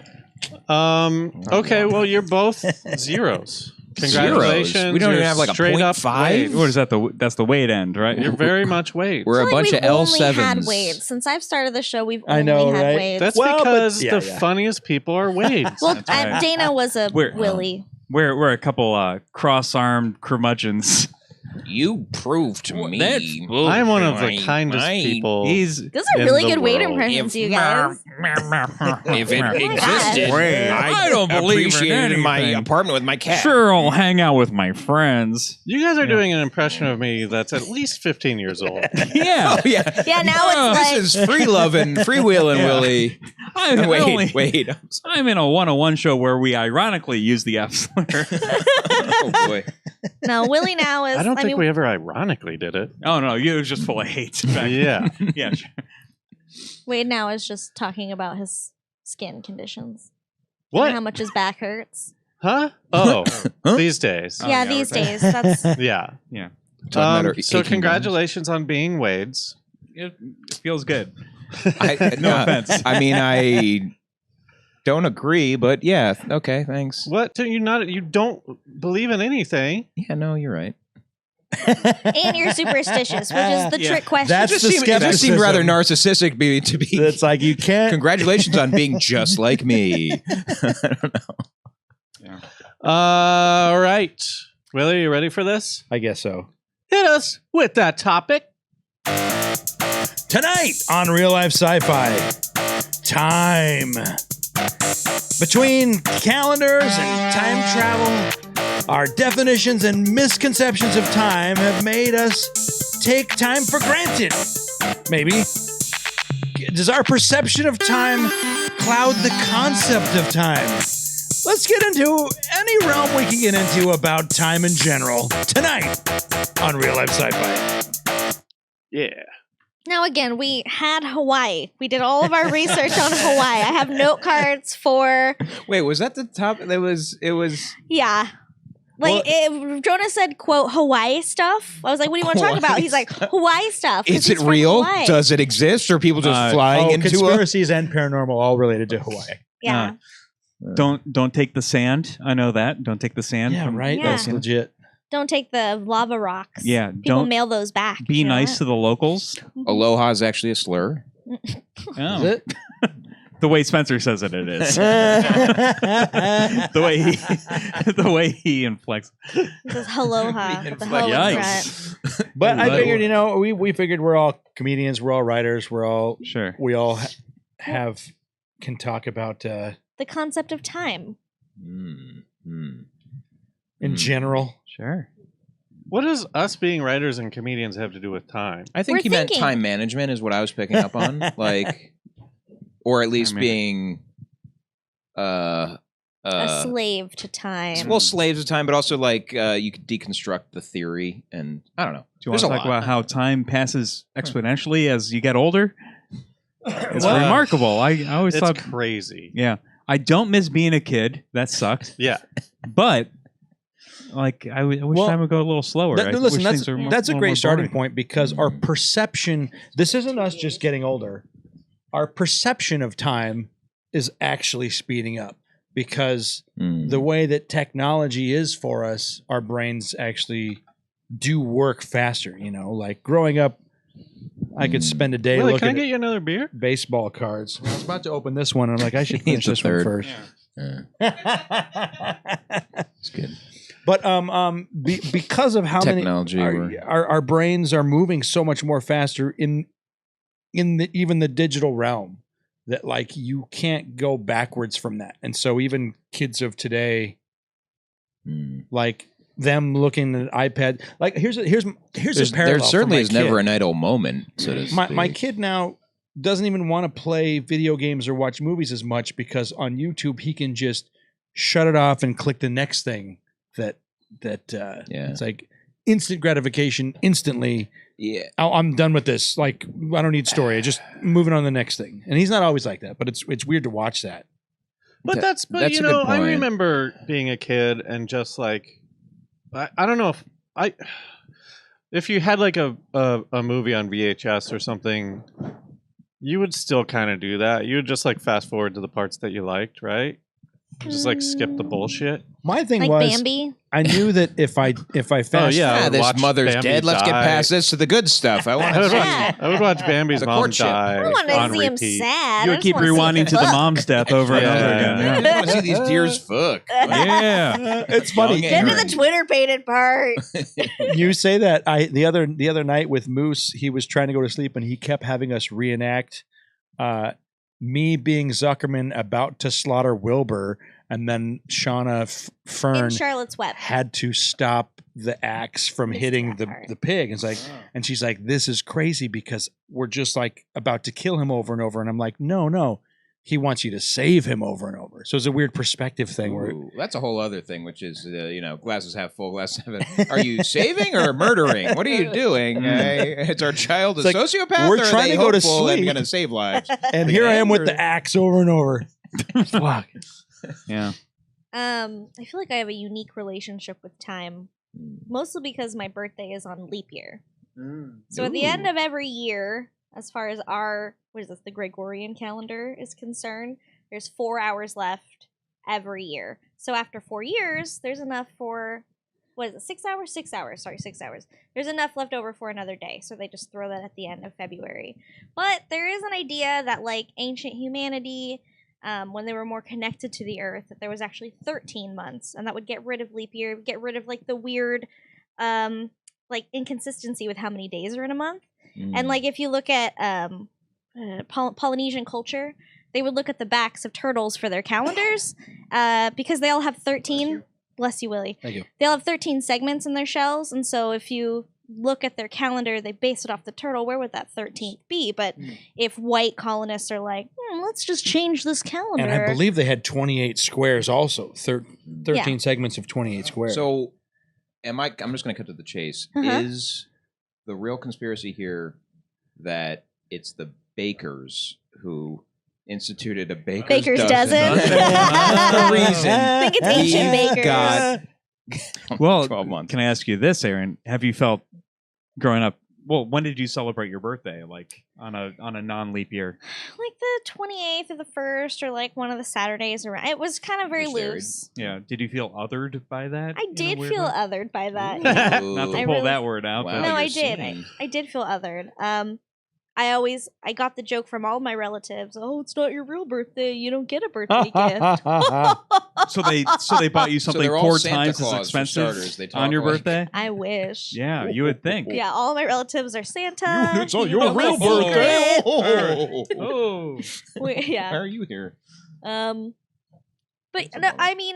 [SPEAKER 1] Okay, well, you're both zeros. Congratulations.
[SPEAKER 4] Zeros. We don't even have like a
[SPEAKER 1] straight up
[SPEAKER 4] 0.5.
[SPEAKER 1] Wade.
[SPEAKER 5] What is that? That's the Wade end, right?
[SPEAKER 1] You're very much Wade.
[SPEAKER 4] We're
[SPEAKER 3] I
[SPEAKER 4] a
[SPEAKER 3] feel
[SPEAKER 4] bunch
[SPEAKER 3] like
[SPEAKER 4] of
[SPEAKER 3] we've only had
[SPEAKER 4] L7s.
[SPEAKER 3] Wades. Since I've started the show, we've
[SPEAKER 2] I
[SPEAKER 3] only
[SPEAKER 2] know,
[SPEAKER 3] had
[SPEAKER 2] right?
[SPEAKER 3] Wades.
[SPEAKER 1] That's
[SPEAKER 2] Well,
[SPEAKER 1] because
[SPEAKER 2] but-
[SPEAKER 1] the
[SPEAKER 2] yeah.
[SPEAKER 1] funniest people are Wades.
[SPEAKER 3] Well,
[SPEAKER 5] right.
[SPEAKER 3] Dana was a
[SPEAKER 5] We're-
[SPEAKER 3] Willie.
[SPEAKER 5] We're a couple cross-armed curmudgeons.
[SPEAKER 4] You proved to me.
[SPEAKER 1] I'm one of the kindest people.
[SPEAKER 5] He's
[SPEAKER 3] Those are
[SPEAKER 1] in
[SPEAKER 3] really
[SPEAKER 1] the
[SPEAKER 3] good Wade
[SPEAKER 1] world.
[SPEAKER 3] impressions, you guys.
[SPEAKER 4] If it
[SPEAKER 3] God.
[SPEAKER 4] existed,
[SPEAKER 5] I don't believe in
[SPEAKER 4] appreciated my
[SPEAKER 5] anything.
[SPEAKER 4] apartment with my cat.
[SPEAKER 5] sure I'll hang out with my friends.
[SPEAKER 1] You guys are doing an impression of me that's at least 15 years old.
[SPEAKER 5] Yeah.
[SPEAKER 4] Oh, yeah.
[SPEAKER 3] Yeah, now it's like
[SPEAKER 4] This is free loving, freewheeling, Willie. Wait.
[SPEAKER 5] I'm in a 101 show where we ironically use the F slur.
[SPEAKER 4] Oh boy.
[SPEAKER 3] no. Willie now is.
[SPEAKER 1] I don't think we ever ironically did it.
[SPEAKER 5] Oh no, you was just full of hate.
[SPEAKER 1] Yeah.
[SPEAKER 5] Yeah. Sure.
[SPEAKER 3] Wade now is just talking about his skin conditions.
[SPEAKER 1] What?
[SPEAKER 3] And how much his back hurts.
[SPEAKER 1] Huh? Oh,
[SPEAKER 4] Huh?
[SPEAKER 1] these days.
[SPEAKER 5] Oh,
[SPEAKER 3] yeah,
[SPEAKER 5] yeah,
[SPEAKER 3] these
[SPEAKER 5] we're-
[SPEAKER 3] days. That's
[SPEAKER 1] Yeah.
[SPEAKER 5] Yeah.
[SPEAKER 4] Talking about our
[SPEAKER 1] So
[SPEAKER 4] aching
[SPEAKER 1] congratulations on being Wades.
[SPEAKER 5] It feels good.
[SPEAKER 4] No
[SPEAKER 5] offense.
[SPEAKER 4] I mean, I don't agree, but yeah. Okay, thanks.
[SPEAKER 1] What? Do you don't believe in anything?
[SPEAKER 4] Yeah, no, you're right.
[SPEAKER 3] and you're superstitious, which is the
[SPEAKER 5] Yeah.
[SPEAKER 3] trick question.
[SPEAKER 2] That's
[SPEAKER 4] It
[SPEAKER 2] the
[SPEAKER 4] just seemed
[SPEAKER 2] skepticism.
[SPEAKER 4] rather narcissistic to be.
[SPEAKER 2] It's like you can't.
[SPEAKER 4] Congratulations on being just like me.
[SPEAKER 1] All right. Willie, you ready for this?
[SPEAKER 2] I guess so.
[SPEAKER 1] Hit us with that topic.
[SPEAKER 2] Tonight on Real Life Sci-Fi, time. Between calendars and time travel, our definitions and misconceptions of time have made us take time for granted. Maybe. Does our perception of time cloud the concept of time? Let's get into any realm we can get into about time in general tonight on Real Life Sci-Fi.
[SPEAKER 1] Yeah.
[SPEAKER 3] Now, again, we had Hawaii. We did all of our research on Hawaii. I have note cards for,
[SPEAKER 4] Wait, was that the top? It was.
[SPEAKER 3] yeah. Like, Jonas said, quote, Hawaii stuff. I was like, what do you want to talk about? He's like, Hawaii stuff. 'cause
[SPEAKER 4] Is
[SPEAKER 3] he's
[SPEAKER 4] it
[SPEAKER 3] from
[SPEAKER 4] real?
[SPEAKER 3] Hawaii.
[SPEAKER 4] Does it exist? Or are people just flying into a?
[SPEAKER 2] conspiracies and paranormal all related to Hawaii.
[SPEAKER 3] Yeah.
[SPEAKER 5] Don't take the sand. I know that. Don't take the sand.
[SPEAKER 2] Yeah,
[SPEAKER 5] from-
[SPEAKER 2] right.
[SPEAKER 3] Yeah.
[SPEAKER 2] That's legit.
[SPEAKER 3] Don't take the lava rocks.
[SPEAKER 5] Yeah.
[SPEAKER 3] People
[SPEAKER 5] Don't
[SPEAKER 3] mail those back.
[SPEAKER 5] be
[SPEAKER 3] You know
[SPEAKER 5] nice
[SPEAKER 3] that?
[SPEAKER 5] to the locals.
[SPEAKER 4] Aloha is actually a slur.
[SPEAKER 5] Oh.
[SPEAKER 2] Is it?
[SPEAKER 5] The way Spencer says it is. the way he inflects.
[SPEAKER 3] It says aloha. with the ho in
[SPEAKER 5] Yikes.
[SPEAKER 3] front.
[SPEAKER 2] But I
[SPEAKER 5] But-
[SPEAKER 2] figured, we figured we're all comedians, we're all writers,
[SPEAKER 5] Sure.
[SPEAKER 2] we all can talk about
[SPEAKER 3] The concept of time.
[SPEAKER 2] in
[SPEAKER 4] Hmm.
[SPEAKER 2] general.
[SPEAKER 5] Sure.
[SPEAKER 1] What does us being writers and comedians have to do with time?
[SPEAKER 4] I think
[SPEAKER 3] We're
[SPEAKER 4] he meant
[SPEAKER 3] thinking.
[SPEAKER 4] time management is what I was picking up on, like, or at least
[SPEAKER 5] I mean-
[SPEAKER 4] being,
[SPEAKER 3] A slave to time.
[SPEAKER 4] well, slaves of time, but also like you could deconstruct the theory, and I don't know.
[SPEAKER 5] Do you want
[SPEAKER 4] There's
[SPEAKER 5] to
[SPEAKER 4] a
[SPEAKER 5] talk
[SPEAKER 4] lot.
[SPEAKER 5] about how time passes exponentially as you get older? It's
[SPEAKER 1] Well,
[SPEAKER 5] remarkable. I always
[SPEAKER 1] It's
[SPEAKER 5] thought,
[SPEAKER 1] crazy.
[SPEAKER 5] yeah, I don't miss being a kid. That sucked.
[SPEAKER 1] Yeah.
[SPEAKER 5] But like, I wish
[SPEAKER 2] Well,
[SPEAKER 5] time would go a little slower. I
[SPEAKER 2] Listen,
[SPEAKER 5] wish things were more-
[SPEAKER 2] that's a
[SPEAKER 5] little
[SPEAKER 2] great
[SPEAKER 5] more
[SPEAKER 2] starting
[SPEAKER 5] boring.
[SPEAKER 2] point because our perception, this isn't us just getting older. Our perception of time is actually speeding up because the way that technology is for us, our brains actually do work faster. Like growing up, I could spend a day
[SPEAKER 1] Willie,
[SPEAKER 2] looking
[SPEAKER 1] can I get
[SPEAKER 2] at
[SPEAKER 1] you another beer?
[SPEAKER 2] baseball cards. I was about to open this one. And I'm like, I should
[SPEAKER 4] He's
[SPEAKER 2] finish
[SPEAKER 4] the
[SPEAKER 2] this one
[SPEAKER 4] third.
[SPEAKER 2] first.
[SPEAKER 4] It's good.
[SPEAKER 2] But because of how
[SPEAKER 4] Technology,
[SPEAKER 2] many our brains are moving so much more faster in even the digital realm, that like you can't go backwards from that. And so even kids of today, like them looking at an iPad, like here's a parallel.
[SPEAKER 4] There certainly is never
[SPEAKER 2] an
[SPEAKER 4] an idle moment, so to speak.
[SPEAKER 2] my kid now doesn't even want to play video games or watch movies as much, because on YouTube he can just shut it off and click the next thing that it's like instant gratification instantly.
[SPEAKER 4] Yeah,
[SPEAKER 2] I'm done with this. Like, I don't need story. I just moving on to the next thing. And he's not always like that, but it's weird to watch that.
[SPEAKER 1] But that's
[SPEAKER 4] a
[SPEAKER 1] you
[SPEAKER 4] good
[SPEAKER 1] know, I
[SPEAKER 4] point.
[SPEAKER 1] remember being a kid and just like, I don't know if you had like a movie on VHS or something, you would still kind of do that. You would just like fast forward to the parts that you liked, right? Just like skip the bullshit.
[SPEAKER 2] My thing
[SPEAKER 3] Like
[SPEAKER 2] was,
[SPEAKER 3] Bambi.
[SPEAKER 2] I knew that if I fast,
[SPEAKER 1] I would
[SPEAKER 4] this
[SPEAKER 1] watch
[SPEAKER 4] mother's
[SPEAKER 1] Bambi
[SPEAKER 4] dead. Let's get
[SPEAKER 1] die.
[SPEAKER 4] past this to the good stuff. I want to see.
[SPEAKER 1] I would watch Bambi's
[SPEAKER 4] The
[SPEAKER 1] mom
[SPEAKER 4] courtship.
[SPEAKER 1] die
[SPEAKER 3] I don't want
[SPEAKER 1] on
[SPEAKER 3] to see him
[SPEAKER 1] repeat.
[SPEAKER 3] sad.
[SPEAKER 5] You
[SPEAKER 3] I
[SPEAKER 5] would
[SPEAKER 3] just
[SPEAKER 5] keep
[SPEAKER 3] wanna see
[SPEAKER 5] rewinding
[SPEAKER 3] him
[SPEAKER 5] to the
[SPEAKER 3] fuck.
[SPEAKER 5] mom's death over and over
[SPEAKER 1] Yeah.
[SPEAKER 5] again.
[SPEAKER 4] I just want to see these deers fuck.
[SPEAKER 5] Yeah.
[SPEAKER 2] it's funny.
[SPEAKER 4] Young
[SPEAKER 3] Get to
[SPEAKER 4] Aaron.
[SPEAKER 3] the Twitter painted part.
[SPEAKER 2] You say that. The other night with Moose, he was trying to go to sleep and he kept having us reenact me being Zuckerman about to slaughter Wilbur, and then Shauna Fern
[SPEAKER 3] In Charlotte's Web.
[SPEAKER 2] had to stop the axe from
[SPEAKER 3] Missed
[SPEAKER 2] hitting
[SPEAKER 3] that
[SPEAKER 2] the
[SPEAKER 3] part.
[SPEAKER 2] pig. It's like, and she's like, "This is crazy because we're just like about to kill him over and over." And I'm like, "No, he wants you to save him over and over." So it's a weird perspective thing where
[SPEAKER 4] Ooh, that's a whole other thing, which is glasses half full, glasses half empty. Are you saving or murdering? What are you doing? It's our child a
[SPEAKER 2] It's like,
[SPEAKER 4] sociopath?
[SPEAKER 2] we're
[SPEAKER 4] or are
[SPEAKER 2] trying
[SPEAKER 4] they
[SPEAKER 2] to go to
[SPEAKER 4] hopeful and
[SPEAKER 2] sleep.
[SPEAKER 4] going to save lives?
[SPEAKER 2] and
[SPEAKER 4] the
[SPEAKER 2] here I am
[SPEAKER 4] end,
[SPEAKER 2] with
[SPEAKER 4] or-
[SPEAKER 2] the axe over and over. Fuck.
[SPEAKER 5] Yeah.
[SPEAKER 3] I feel like I have a unique relationship with time, mostly because my birthday is on leap year. So at the end of every year, as far as the Gregorian calendar is concerned, there's 4 hours left every year. So after 4 years, there's enough for, 6 hours? 6 hours. Sorry, 6 hours. There's enough left over for another day. So they just throw that at the end of February. But there is an idea that like ancient humanity, when they were more connected to the earth, that there was actually 13 months, and that would get rid of leap year, get rid of like the weird like inconsistency with how many days are in a month. And like if you look at Polynesian culture, they would look at the backs of turtles for their calendars, because they all have 13. Bless you, Willie.
[SPEAKER 2] Thank you.
[SPEAKER 3] They all have 13 segments in their shells, and so if you look at their calendar, they base it off the turtle. Where would that 13th be? But if white colonists are like, let's just change this calendar.
[SPEAKER 2] And I believe they had 28 squares also. 13 segments of 28 squares.
[SPEAKER 4] So, I'm just going to cut to the chase. Is the real conspiracy here that it's the bakers who instituted a baker's dozen? That's the reason.
[SPEAKER 3] I think it's ancient
[SPEAKER 4] we
[SPEAKER 3] bakers.
[SPEAKER 4] got
[SPEAKER 5] Well,
[SPEAKER 4] 12 months.
[SPEAKER 5] can I ask you this, Aaron? Have you felt growing up? Well, when did you celebrate your birthday? Like on a non-leap year?
[SPEAKER 3] Like the 28th or the 1st, or like one of the Saturdays around. It was kind of very
[SPEAKER 4] Just varied.
[SPEAKER 3] loose.
[SPEAKER 5] Yeah. Did you feel othered by that?
[SPEAKER 3] I
[SPEAKER 5] in a
[SPEAKER 3] did
[SPEAKER 5] weird
[SPEAKER 3] feel
[SPEAKER 5] way?
[SPEAKER 3] othered by that.
[SPEAKER 4] Ooh.
[SPEAKER 3] Yeah.
[SPEAKER 5] Not to
[SPEAKER 3] I
[SPEAKER 5] pull
[SPEAKER 3] really-
[SPEAKER 5] that word out.
[SPEAKER 4] Wow,
[SPEAKER 5] but
[SPEAKER 3] No,
[SPEAKER 4] you're
[SPEAKER 3] I did.
[SPEAKER 4] singing.
[SPEAKER 3] I did feel othered. I got the joke from all my relatives. Oh, it's not your real birthday. You don't get a birthday gift.
[SPEAKER 5] So they bought you
[SPEAKER 4] So
[SPEAKER 5] something
[SPEAKER 4] they're all
[SPEAKER 5] 4
[SPEAKER 4] Santa
[SPEAKER 5] times
[SPEAKER 4] Claus,
[SPEAKER 5] as
[SPEAKER 4] for
[SPEAKER 5] expensive
[SPEAKER 4] starters. They
[SPEAKER 5] on
[SPEAKER 4] talk
[SPEAKER 5] your
[SPEAKER 4] like-
[SPEAKER 5] birthday.
[SPEAKER 3] I wish.
[SPEAKER 5] Yeah, you would think.
[SPEAKER 3] Yeah, all my relatives are Santa.
[SPEAKER 2] It's all
[SPEAKER 3] You
[SPEAKER 2] your
[SPEAKER 3] know my
[SPEAKER 2] real
[SPEAKER 3] secret.
[SPEAKER 2] birthday.
[SPEAKER 5] Oh.
[SPEAKER 4] Why
[SPEAKER 3] Yeah.
[SPEAKER 4] are you here?
[SPEAKER 3] But no, I mean,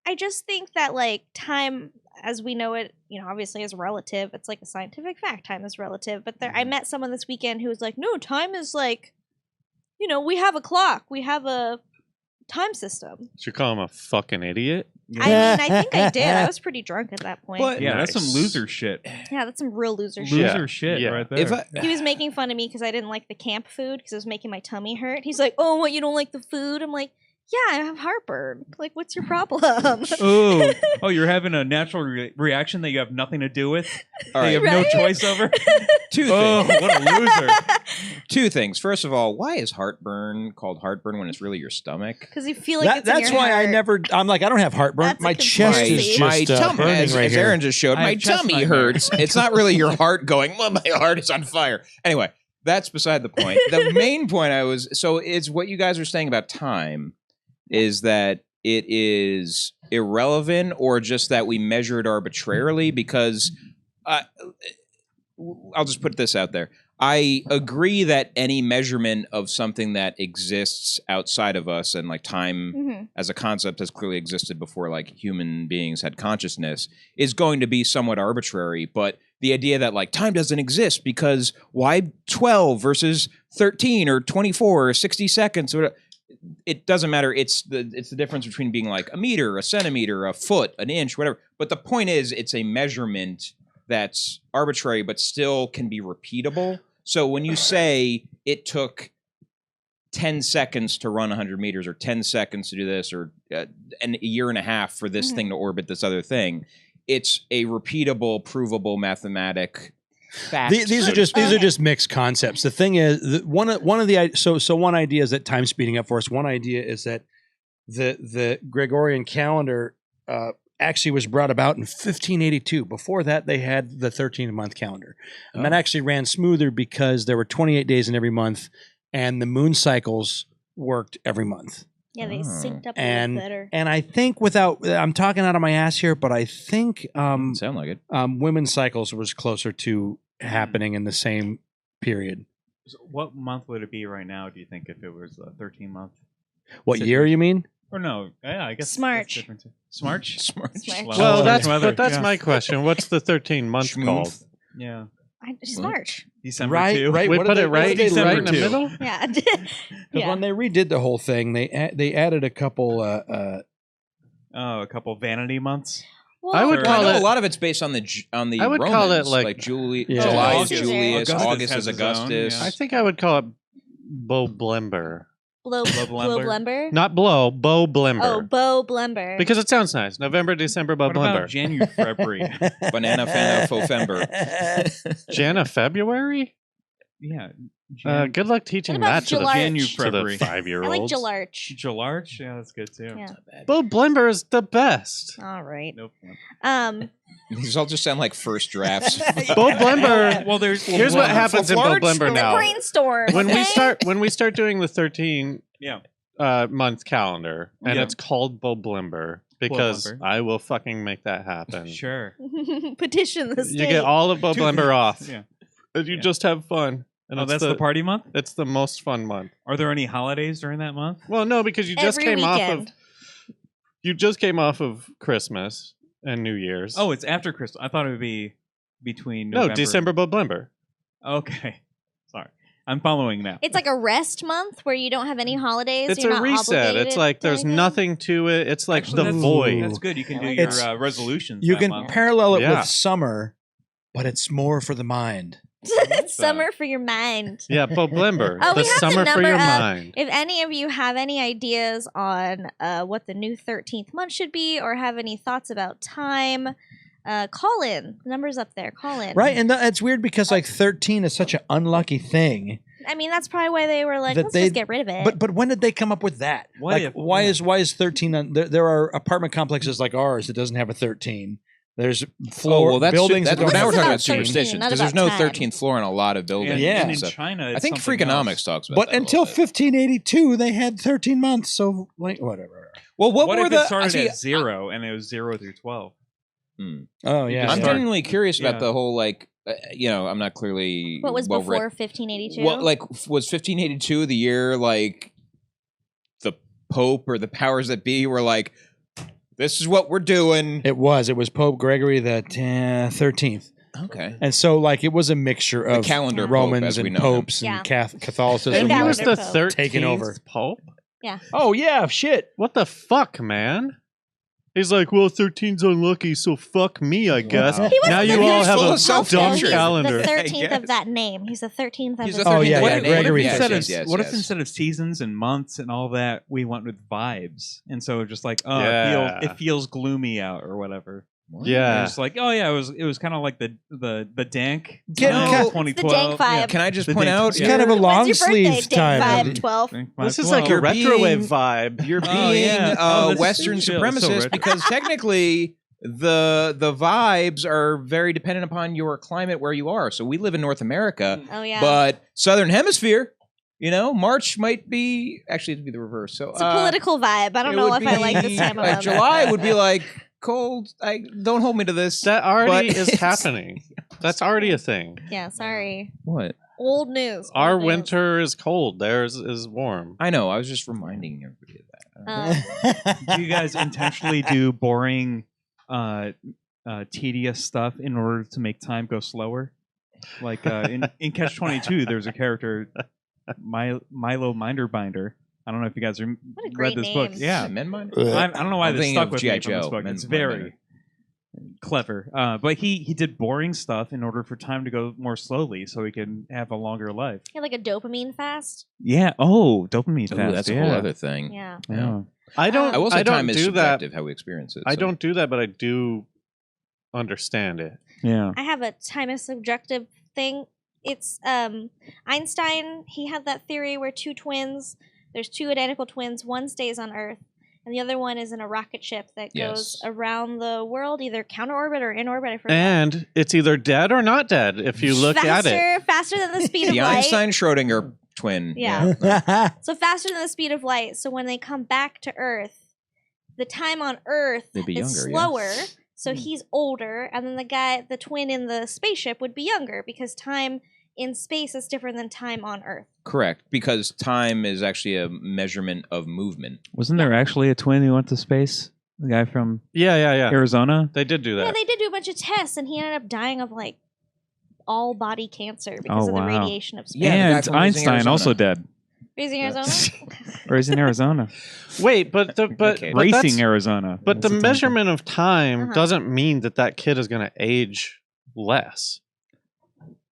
[SPEAKER 3] I just think that like time, as we know it, obviously is relative. It's like a scientific fact. Time is relative. But I met someone this weekend who was like, no, time is like, we have a clock. We have a time system.
[SPEAKER 1] Should you call him a fucking idiot?
[SPEAKER 3] I mean, I think I did. I was pretty drunk at that point.
[SPEAKER 2] But-
[SPEAKER 5] Yeah, that's
[SPEAKER 1] Nice.
[SPEAKER 5] some loser shit.
[SPEAKER 3] Yeah, that's some real loser shit.
[SPEAKER 5] Loser
[SPEAKER 1] Yeah,
[SPEAKER 5] shit
[SPEAKER 1] yeah.
[SPEAKER 5] right there.
[SPEAKER 4] If I,
[SPEAKER 3] He was making fun of me because I didn't like the camp food because it was making my tummy hurt. He's like, "Oh, what? You don't like the food?" I'm like, "Yeah, I have heartburn. Like, what's your problem?"
[SPEAKER 5] Oh, you're having a natural reaction that you have nothing to do with.
[SPEAKER 4] all
[SPEAKER 5] That you
[SPEAKER 4] right,
[SPEAKER 5] have
[SPEAKER 3] Right?
[SPEAKER 5] no choice over.
[SPEAKER 4] two
[SPEAKER 5] Oh,
[SPEAKER 4] things.
[SPEAKER 5] what a loser!
[SPEAKER 4] Two things. First of all, why is heartburn called heartburn when it's really your stomach?
[SPEAKER 3] Because you feel like it's in
[SPEAKER 2] that's
[SPEAKER 3] your
[SPEAKER 2] why
[SPEAKER 3] heart.
[SPEAKER 2] I'm like, I don't have heartburn.
[SPEAKER 3] That's a
[SPEAKER 2] My chest is
[SPEAKER 3] conspiracy.
[SPEAKER 2] just
[SPEAKER 4] my tummy,
[SPEAKER 2] burning
[SPEAKER 4] as,
[SPEAKER 2] right
[SPEAKER 4] as
[SPEAKER 2] here.
[SPEAKER 4] Aaron just showed,
[SPEAKER 5] I
[SPEAKER 4] my
[SPEAKER 5] have chest
[SPEAKER 4] tummy
[SPEAKER 5] nightmare.
[SPEAKER 4] hurts. It's not really your heart going, well, my heart is on fire. Anyway, that's beside the point. The main point it's what you guys are saying about time is that it is irrelevant or just that we measured arbitrarily? Because I'll just put this out there. I agree that any measurement of something that exists outside of us and like time as a concept has clearly existed before like human beings had consciousness is going to be somewhat arbitrary. But the idea that like time doesn't exist because why 12 versus 13 or 24 or 60 seconds or it doesn't matter. It's the difference between being like a meter, a centimeter, a foot, an inch, whatever. But the point is it's a measurement that's arbitrary but still can be repeatable. So when you say it took 10 seconds to run 100 meters or 10 seconds to do this or a year and a half for this thing to orbit this other thing, it's a repeatable, provable mathematic fact.
[SPEAKER 2] These are just mixed concepts. The thing is, one idea is that time's speeding up for us. One idea is that the Gregorian calendar actually was brought about in 1582. Before that, they had the 13-month calendar. And that actually ran smoother because there were 28 days in every month, and the moon cycles worked every month.
[SPEAKER 3] Yeah, they synced up a little better.
[SPEAKER 2] And I think I'm talking out of my ass here, but I think
[SPEAKER 4] sound like it.
[SPEAKER 2] Women's cycles was closer to happening in the same period.
[SPEAKER 5] So what month would it be right now, do you think, if it was a 13-month?
[SPEAKER 2] What year, you mean?
[SPEAKER 5] Or no, yeah, I guess
[SPEAKER 3] Smarch.
[SPEAKER 5] Smarch?
[SPEAKER 1] Well, that's my question. What's the 13-month called?
[SPEAKER 5] Yeah.
[SPEAKER 3] It's March.
[SPEAKER 5] December
[SPEAKER 2] Right,
[SPEAKER 5] 2.
[SPEAKER 2] right.
[SPEAKER 1] We
[SPEAKER 2] What
[SPEAKER 1] put
[SPEAKER 2] did
[SPEAKER 1] it right
[SPEAKER 2] they
[SPEAKER 1] in
[SPEAKER 2] learn
[SPEAKER 1] the
[SPEAKER 2] to?
[SPEAKER 1] middle?
[SPEAKER 3] Yeah.
[SPEAKER 2] Because when they redid the whole thing, they added a couple.
[SPEAKER 5] A couple vanity months.
[SPEAKER 3] Well,
[SPEAKER 1] I would
[SPEAKER 4] Well, I
[SPEAKER 1] call
[SPEAKER 4] know
[SPEAKER 1] it.
[SPEAKER 4] a lot of it's based on the
[SPEAKER 1] I would
[SPEAKER 4] Romans,
[SPEAKER 1] call it like
[SPEAKER 4] July
[SPEAKER 2] Yeah.
[SPEAKER 4] is Julius,
[SPEAKER 5] Augustus
[SPEAKER 4] August
[SPEAKER 5] has
[SPEAKER 4] is
[SPEAKER 5] his own,
[SPEAKER 4] Augustus.
[SPEAKER 5] yeah.
[SPEAKER 1] I think I would call it Bo Blember.
[SPEAKER 3] Blow Blember.
[SPEAKER 1] Not blow, Bo Blember.
[SPEAKER 3] Oh, Bo Blember.
[SPEAKER 1] Because it sounds nice. November, December, Bo
[SPEAKER 5] What about
[SPEAKER 1] Blember.
[SPEAKER 5] January?
[SPEAKER 4] Banana Fana Fofember.
[SPEAKER 1] Jana February?
[SPEAKER 5] Yeah.
[SPEAKER 1] Good luck teaching
[SPEAKER 3] What about
[SPEAKER 1] that to the
[SPEAKER 3] Jalarch?
[SPEAKER 1] 5-year-olds.
[SPEAKER 3] I like Jalarch.
[SPEAKER 5] Jalarch? Yeah, that's good too.
[SPEAKER 3] Yeah.
[SPEAKER 1] Bo Blember is the best.
[SPEAKER 3] All right.
[SPEAKER 5] Nope.
[SPEAKER 4] These all just sound like first drafts.
[SPEAKER 1] Bo Blember.
[SPEAKER 5] Well, there's
[SPEAKER 1] Here's what happens in Bo Blember now.
[SPEAKER 3] Brainstorm.
[SPEAKER 1] When we start doing the 13 month calendar, and
[SPEAKER 5] Yep.
[SPEAKER 1] it's called Bo Blember because
[SPEAKER 5] Blember.
[SPEAKER 1] I will fucking make that happen.
[SPEAKER 5] Sure.
[SPEAKER 3] Petition the state.
[SPEAKER 1] You get all of Bo Blember off,
[SPEAKER 5] Yeah.
[SPEAKER 1] and you just have fun. And
[SPEAKER 5] Oh,
[SPEAKER 1] it's
[SPEAKER 5] that's the party month?
[SPEAKER 1] It's the most fun month.
[SPEAKER 5] Are there any holidays during that month?
[SPEAKER 1] Well, no, because you just
[SPEAKER 3] Every
[SPEAKER 1] came off
[SPEAKER 3] weekend.
[SPEAKER 1] of you just came off of Christmas and New Year's.
[SPEAKER 5] Oh, it's after Christmas. I thought it would be between
[SPEAKER 1] no,
[SPEAKER 5] November.
[SPEAKER 1] December Bo Blember.
[SPEAKER 5] Okay. Sorry. I'm following now.
[SPEAKER 3] It's like a rest month where you don't have any holidays.
[SPEAKER 1] It's
[SPEAKER 3] You're
[SPEAKER 1] a
[SPEAKER 3] not
[SPEAKER 1] reset.
[SPEAKER 3] obligated
[SPEAKER 1] It's like
[SPEAKER 3] to
[SPEAKER 1] there's
[SPEAKER 3] anything.
[SPEAKER 1] nothing to it. It's like
[SPEAKER 5] Actually,
[SPEAKER 1] the
[SPEAKER 5] that's-
[SPEAKER 1] void.
[SPEAKER 5] That's good. You can do
[SPEAKER 2] It's-
[SPEAKER 5] your resolutions.
[SPEAKER 2] You
[SPEAKER 5] that
[SPEAKER 2] can
[SPEAKER 5] month.
[SPEAKER 2] parallel it
[SPEAKER 1] Yeah.
[SPEAKER 2] with summer, but it's more for the mind.
[SPEAKER 3] It's summer for your mind.
[SPEAKER 1] Yeah, Bo Blember.
[SPEAKER 3] Oh,
[SPEAKER 1] the
[SPEAKER 3] we have the
[SPEAKER 1] summer for
[SPEAKER 3] number
[SPEAKER 1] your
[SPEAKER 3] of-
[SPEAKER 1] mind.
[SPEAKER 3] If any of you have any ideas on what the new 13th month should be or have any thoughts about time, call in. The number's up there. Call in.
[SPEAKER 2] Right, and it's weird because like 13 is such an unlucky thing.
[SPEAKER 3] I mean, that's probably why they were like,
[SPEAKER 2] That
[SPEAKER 3] let's
[SPEAKER 2] they-
[SPEAKER 3] just get rid of it.
[SPEAKER 2] But when did they come up with that?
[SPEAKER 5] What
[SPEAKER 2] Like,
[SPEAKER 5] if-
[SPEAKER 2] why
[SPEAKER 5] yeah.
[SPEAKER 2] is 13? There are apartment complexes like ours that doesn't have a 13. There's buildings that don't
[SPEAKER 4] now
[SPEAKER 2] have
[SPEAKER 4] we're
[SPEAKER 2] a
[SPEAKER 4] talking about
[SPEAKER 3] 13,
[SPEAKER 4] superstitions
[SPEAKER 3] not
[SPEAKER 4] because there's
[SPEAKER 3] about
[SPEAKER 4] no
[SPEAKER 3] time.
[SPEAKER 4] 13th floor in a lot of buildings.
[SPEAKER 5] And,
[SPEAKER 2] Yeah.
[SPEAKER 5] and in
[SPEAKER 4] So
[SPEAKER 5] China,
[SPEAKER 4] I
[SPEAKER 5] it's
[SPEAKER 4] think
[SPEAKER 5] something
[SPEAKER 4] Freakonomics
[SPEAKER 5] else.
[SPEAKER 4] talks about
[SPEAKER 2] But
[SPEAKER 4] that a
[SPEAKER 2] until
[SPEAKER 4] little bit.
[SPEAKER 2] 1582, they had 13 months. So like whatever.
[SPEAKER 4] Well, what
[SPEAKER 5] What
[SPEAKER 4] were
[SPEAKER 5] if
[SPEAKER 4] the
[SPEAKER 5] it started
[SPEAKER 4] see,
[SPEAKER 5] at 0 and it was 0 through 12?
[SPEAKER 2] Oh yeah.
[SPEAKER 5] just
[SPEAKER 4] I'm
[SPEAKER 5] start-
[SPEAKER 4] genuinely curious about
[SPEAKER 5] Yeah.
[SPEAKER 4] the whole like I'm not clearly
[SPEAKER 3] What was
[SPEAKER 4] well
[SPEAKER 3] before
[SPEAKER 4] read.
[SPEAKER 3] 1582?
[SPEAKER 4] What like was 1582 the year like the Pope or the powers that be were like, this is what we're doing?
[SPEAKER 2] It was Pope Gregory the 13th,
[SPEAKER 4] Okay.
[SPEAKER 2] and so like it was a mixture of
[SPEAKER 4] calendar Pope,
[SPEAKER 2] Romans
[SPEAKER 4] as we
[SPEAKER 2] and
[SPEAKER 4] know him.
[SPEAKER 2] popes
[SPEAKER 3] Yeah.
[SPEAKER 2] and Catholicism.
[SPEAKER 1] And he was
[SPEAKER 3] Calendar
[SPEAKER 1] the
[SPEAKER 3] Pope.
[SPEAKER 1] 13th
[SPEAKER 2] Taking over.
[SPEAKER 1] Pope?
[SPEAKER 2] Oh yeah, shit.
[SPEAKER 1] What the fuck, man? He's like, well, 13's unlucky, so fuck me, I guess.
[SPEAKER 4] Wow.
[SPEAKER 3] He was
[SPEAKER 1] Now you
[SPEAKER 3] the
[SPEAKER 1] all have
[SPEAKER 4] full
[SPEAKER 1] a
[SPEAKER 4] of self-
[SPEAKER 1] dumb
[SPEAKER 3] he's
[SPEAKER 1] calendar.
[SPEAKER 3] the 13th
[SPEAKER 4] I
[SPEAKER 3] of that name. He's the 13th of
[SPEAKER 4] He's
[SPEAKER 3] his
[SPEAKER 4] the
[SPEAKER 2] Oh,
[SPEAKER 4] 13th
[SPEAKER 2] yeah,
[SPEAKER 4] of
[SPEAKER 2] yeah,
[SPEAKER 4] that name.
[SPEAKER 2] Gregory
[SPEAKER 4] Yes,
[SPEAKER 5] Instead
[SPEAKER 4] yes,
[SPEAKER 5] of,
[SPEAKER 4] yes,
[SPEAKER 5] what if
[SPEAKER 4] yes.
[SPEAKER 5] instead of seasons and months and all that, we went with vibes? And so just like, oh,
[SPEAKER 1] Yeah.
[SPEAKER 5] it feels gloomy out or whatever.
[SPEAKER 1] Yeah.
[SPEAKER 5] It's like, oh yeah, it was kind of like the dank.
[SPEAKER 2] Get-
[SPEAKER 5] no,
[SPEAKER 2] ca-
[SPEAKER 5] 2012.
[SPEAKER 3] It's the dank vibe.
[SPEAKER 4] Can I just
[SPEAKER 5] The
[SPEAKER 4] point
[SPEAKER 5] dank-
[SPEAKER 4] out
[SPEAKER 2] It's kind of a
[SPEAKER 3] When's
[SPEAKER 2] long
[SPEAKER 3] your birthday?
[SPEAKER 2] sleeve
[SPEAKER 3] Day
[SPEAKER 2] time.
[SPEAKER 3] 5, 12.
[SPEAKER 1] This is like your
[SPEAKER 4] You're
[SPEAKER 1] retrowave
[SPEAKER 4] being-
[SPEAKER 1] vibe.
[SPEAKER 4] you're being
[SPEAKER 5] Oh, yeah. Oh, this is
[SPEAKER 4] Western
[SPEAKER 5] chill. So
[SPEAKER 4] supremacist
[SPEAKER 5] retro.
[SPEAKER 4] because technically the vibes are very dependent upon your climate where you are. So we live in North America,
[SPEAKER 3] Oh, yeah.
[SPEAKER 4] but Southern Hemisphere, March might be actually it'd be the reverse. So
[SPEAKER 3] It's a political vibe. I don't know if I like this time of month.
[SPEAKER 4] July would be like cold. Don't hold me to this.
[SPEAKER 1] That already is happening. That's already a thing.
[SPEAKER 3] Yeah, sorry.
[SPEAKER 4] What?
[SPEAKER 3] Old news.
[SPEAKER 1] Our
[SPEAKER 3] Old news.
[SPEAKER 1] winter is cold. Theirs is warm.
[SPEAKER 4] I know. I was just reminding everybody of that.
[SPEAKER 3] Oh.
[SPEAKER 5] Do you guys intentionally do boring, tedious stuff in order to make time go slower? Like in Catch 22, there's a character, Milo Minderbinder. I don't know if you guys
[SPEAKER 3] What a
[SPEAKER 5] read
[SPEAKER 3] great
[SPEAKER 5] this
[SPEAKER 3] name.
[SPEAKER 5] book. Yeah,
[SPEAKER 4] Menminder?
[SPEAKER 5] I don't know why
[SPEAKER 4] I'm
[SPEAKER 5] this
[SPEAKER 4] thinking
[SPEAKER 5] stuck
[SPEAKER 4] of
[SPEAKER 5] with
[SPEAKER 4] G.I.
[SPEAKER 5] me from this
[SPEAKER 4] Joe,
[SPEAKER 5] book.
[SPEAKER 4] Men-
[SPEAKER 5] It's very
[SPEAKER 4] Menminder.
[SPEAKER 5] clever. But he did boring stuff in order for time to go more slowly, so he can have a longer life.
[SPEAKER 3] Yeah, like a dopamine fast.
[SPEAKER 5] Yeah. Oh, dopamine
[SPEAKER 4] Ooh,
[SPEAKER 5] fast.
[SPEAKER 4] that's
[SPEAKER 5] yeah.
[SPEAKER 4] a whole other thing.
[SPEAKER 3] Yeah.
[SPEAKER 5] Yeah.
[SPEAKER 1] I don't.
[SPEAKER 4] I will say
[SPEAKER 1] I don't
[SPEAKER 4] time is
[SPEAKER 1] do that.
[SPEAKER 4] subjective how we experience it.
[SPEAKER 1] I
[SPEAKER 4] so.
[SPEAKER 1] don't do that, but I do understand it.
[SPEAKER 5] Yeah.
[SPEAKER 3] I have a time is subjective thing. It's Einstein. He had that theory where there's two identical twins. One stays on Earth, and the other one is in a rocket ship that goes around the world, either counter orbit or in orbit. I forgot.
[SPEAKER 1] And it's either dead or not dead if you look at it.
[SPEAKER 3] Faster than the speed of
[SPEAKER 4] The
[SPEAKER 3] light.
[SPEAKER 4] Einstein Schrodinger twin.
[SPEAKER 3] Yeah. So faster than the speed of light. So when they come back to Earth, the time on Earth
[SPEAKER 4] They'd be
[SPEAKER 3] is
[SPEAKER 4] younger,
[SPEAKER 3] slower.
[SPEAKER 4] yeah.
[SPEAKER 3] So he's older, and then the twin in the spaceship would be younger because time in space is different than time on Earth.
[SPEAKER 4] Correct, because time is actually a measurement of movement.
[SPEAKER 5] Wasn't there actually a twin who went to space? The guy from
[SPEAKER 1] Yeah.
[SPEAKER 5] Arizona?
[SPEAKER 1] They did do that.
[SPEAKER 3] Yeah, they did do a bunch of tests, and he ended up dying of like all body cancer because of the
[SPEAKER 5] wow.
[SPEAKER 3] radiation of space.
[SPEAKER 4] Yeah, the guy
[SPEAKER 5] and
[SPEAKER 4] from Raising
[SPEAKER 5] Einstein
[SPEAKER 4] Arizona.
[SPEAKER 5] also dead.
[SPEAKER 3] Raising Arizona.
[SPEAKER 5] Raising Arizona.
[SPEAKER 1] Wait, but
[SPEAKER 4] Okay.
[SPEAKER 1] that's-
[SPEAKER 5] Racing Arizona.
[SPEAKER 1] But the
[SPEAKER 5] That's
[SPEAKER 1] measurement of time
[SPEAKER 3] Uh-huh.
[SPEAKER 1] doesn't mean that kid is going to age less.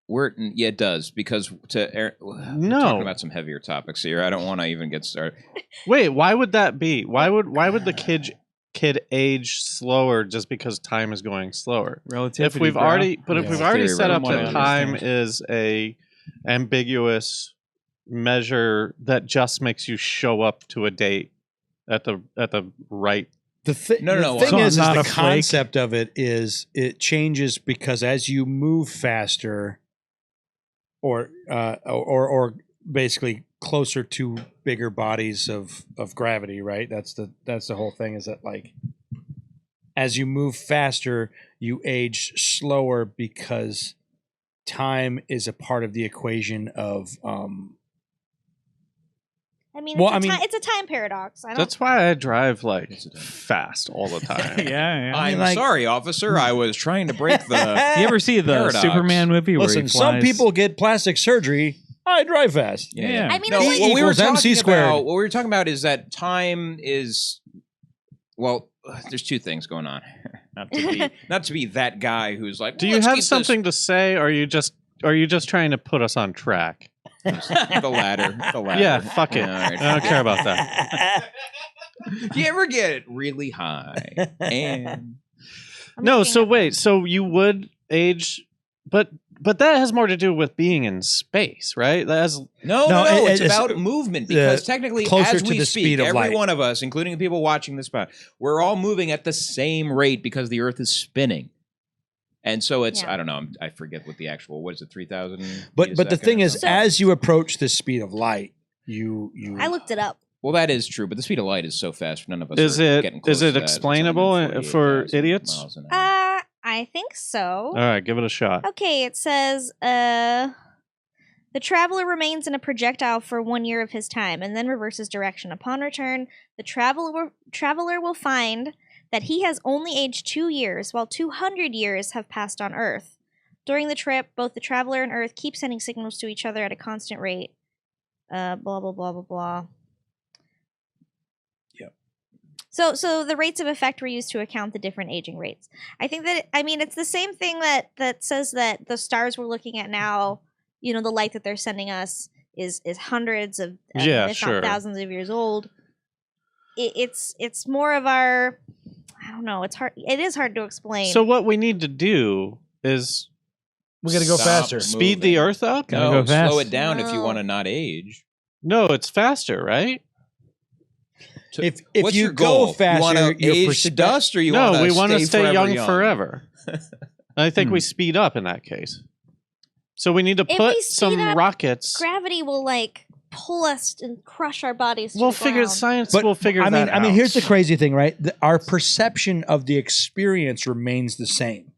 [SPEAKER 4] Yeah, it does, because we're
[SPEAKER 1] No.
[SPEAKER 4] talking about some heavier topics here. I don't want to even get started.
[SPEAKER 1] Wait, why would that be? Why would the kid age slower just because time is going slower?
[SPEAKER 5] Relativity.
[SPEAKER 1] If we've
[SPEAKER 5] bro.
[SPEAKER 1] already
[SPEAKER 4] Theory,
[SPEAKER 1] set up
[SPEAKER 4] right?
[SPEAKER 1] that time is a ambiguous measure that just makes you show up to a date at the right.
[SPEAKER 2] The thing
[SPEAKER 5] So
[SPEAKER 2] is
[SPEAKER 5] I'm not
[SPEAKER 2] the
[SPEAKER 5] a flake.
[SPEAKER 2] concept of it is it changes because as you move faster, or basically closer to bigger bodies of gravity, right? That's the whole thing. Is that like as you move faster, you age slower because time is a part of the equation of.
[SPEAKER 3] I mean,
[SPEAKER 2] Well,
[SPEAKER 3] it's a time paradox. I don't.
[SPEAKER 1] That's why I drive like
[SPEAKER 4] It's a time.
[SPEAKER 1] fast all the time.
[SPEAKER 5] Yeah.
[SPEAKER 4] I'm
[SPEAKER 2] like-
[SPEAKER 4] sorry, officer. I was trying to break the.
[SPEAKER 5] You ever see the
[SPEAKER 4] Paradox.
[SPEAKER 5] Superman movie where
[SPEAKER 2] Listen,
[SPEAKER 5] he
[SPEAKER 2] some
[SPEAKER 5] flies?
[SPEAKER 2] people get plastic surgery. I drive fast.
[SPEAKER 5] Yeah.
[SPEAKER 3] I mean,
[SPEAKER 4] No,
[SPEAKER 3] it's
[SPEAKER 4] what
[SPEAKER 3] like-
[SPEAKER 4] we were
[SPEAKER 2] equals MC
[SPEAKER 4] talking
[SPEAKER 2] squared.
[SPEAKER 4] about. What we were talking about is that time is. Well, there's two things going on. not to be that guy who's like.
[SPEAKER 1] Do
[SPEAKER 4] "Well,
[SPEAKER 1] you
[SPEAKER 4] let's
[SPEAKER 1] have
[SPEAKER 4] keep this."
[SPEAKER 1] something to say, or are you just trying to put us on track?
[SPEAKER 4] The ladder.
[SPEAKER 1] Yeah, fuck it.
[SPEAKER 4] All right.
[SPEAKER 1] I don't care about that.
[SPEAKER 4] Do you ever get really high? And
[SPEAKER 3] I'm
[SPEAKER 1] No,
[SPEAKER 3] looking
[SPEAKER 1] so
[SPEAKER 3] up-
[SPEAKER 1] wait, so you would age, but that has more to do with being in space, right? That has
[SPEAKER 4] no, it's
[SPEAKER 2] it's
[SPEAKER 4] about movement because technically,
[SPEAKER 2] closer
[SPEAKER 4] as
[SPEAKER 2] to
[SPEAKER 4] we
[SPEAKER 2] the
[SPEAKER 4] speak,
[SPEAKER 2] speed of
[SPEAKER 4] every
[SPEAKER 2] light.
[SPEAKER 4] one of us, including the people watching this pod, we're all moving at the same rate because the Earth is spinning. And so it's,
[SPEAKER 3] Yeah.
[SPEAKER 4] I don't know, I forget what the actual, what is it, 3,000?
[SPEAKER 2] But the thing is,
[SPEAKER 3] So-
[SPEAKER 2] as you approach the speed of light, you
[SPEAKER 3] I looked it up.
[SPEAKER 4] Well, that is true, but the speed of light is so fast, none of us
[SPEAKER 1] Is
[SPEAKER 4] are
[SPEAKER 1] it-
[SPEAKER 4] getting close
[SPEAKER 1] is it
[SPEAKER 4] to that. It's
[SPEAKER 1] explainable for
[SPEAKER 4] 148,000
[SPEAKER 1] idiots?
[SPEAKER 4] miles an hour.
[SPEAKER 3] I think so.
[SPEAKER 1] all right. Give it a shot.
[SPEAKER 3] Okay, it says the traveler remains in a projectile for 1 year of his time and then reverses direction. Upon return, the traveler will find that he has only aged 2 years, while 200 years have passed on Earth. During the trip, both the traveler and Earth keep sending signals to each other at a constant rate. Blah blah blah blah blah.
[SPEAKER 2] Yep.
[SPEAKER 3] So the rates of effect were used to account the different aging rates. I think that it's the same thing that says that the stars we're looking at now, the light that they're sending us is hundreds of
[SPEAKER 1] Yeah,
[SPEAKER 3] if
[SPEAKER 1] sure.
[SPEAKER 3] not thousands of years old. It's more of our, I don't know. It's hard. It is hard to explain.
[SPEAKER 1] So what we need to do is
[SPEAKER 2] we got to go
[SPEAKER 4] Stop
[SPEAKER 2] faster.
[SPEAKER 4] moving.
[SPEAKER 1] speed the Earth up.
[SPEAKER 5] Gotta
[SPEAKER 4] No,
[SPEAKER 5] go fast.
[SPEAKER 4] slow it down if you
[SPEAKER 3] No.
[SPEAKER 4] want to not age.
[SPEAKER 1] No, it's faster, right?
[SPEAKER 2] If
[SPEAKER 4] What's
[SPEAKER 2] you
[SPEAKER 4] your
[SPEAKER 2] go
[SPEAKER 4] goal?
[SPEAKER 2] faster,
[SPEAKER 4] you want to
[SPEAKER 2] your
[SPEAKER 4] age to dust, or you
[SPEAKER 1] No,
[SPEAKER 4] want
[SPEAKER 1] we want to stay young
[SPEAKER 4] young
[SPEAKER 1] forever. I think we speed up in that case. So we need to
[SPEAKER 3] If
[SPEAKER 1] put
[SPEAKER 3] we speed
[SPEAKER 1] some
[SPEAKER 3] up,
[SPEAKER 1] rockets.
[SPEAKER 3] gravity will pull us and crush our bodies to
[SPEAKER 1] We'll
[SPEAKER 3] the
[SPEAKER 1] figure
[SPEAKER 3] ground.
[SPEAKER 1] science.
[SPEAKER 2] But
[SPEAKER 1] We'll figure that out.
[SPEAKER 2] I mean, here's the crazy thing, right? Our perception of the experience remains the same.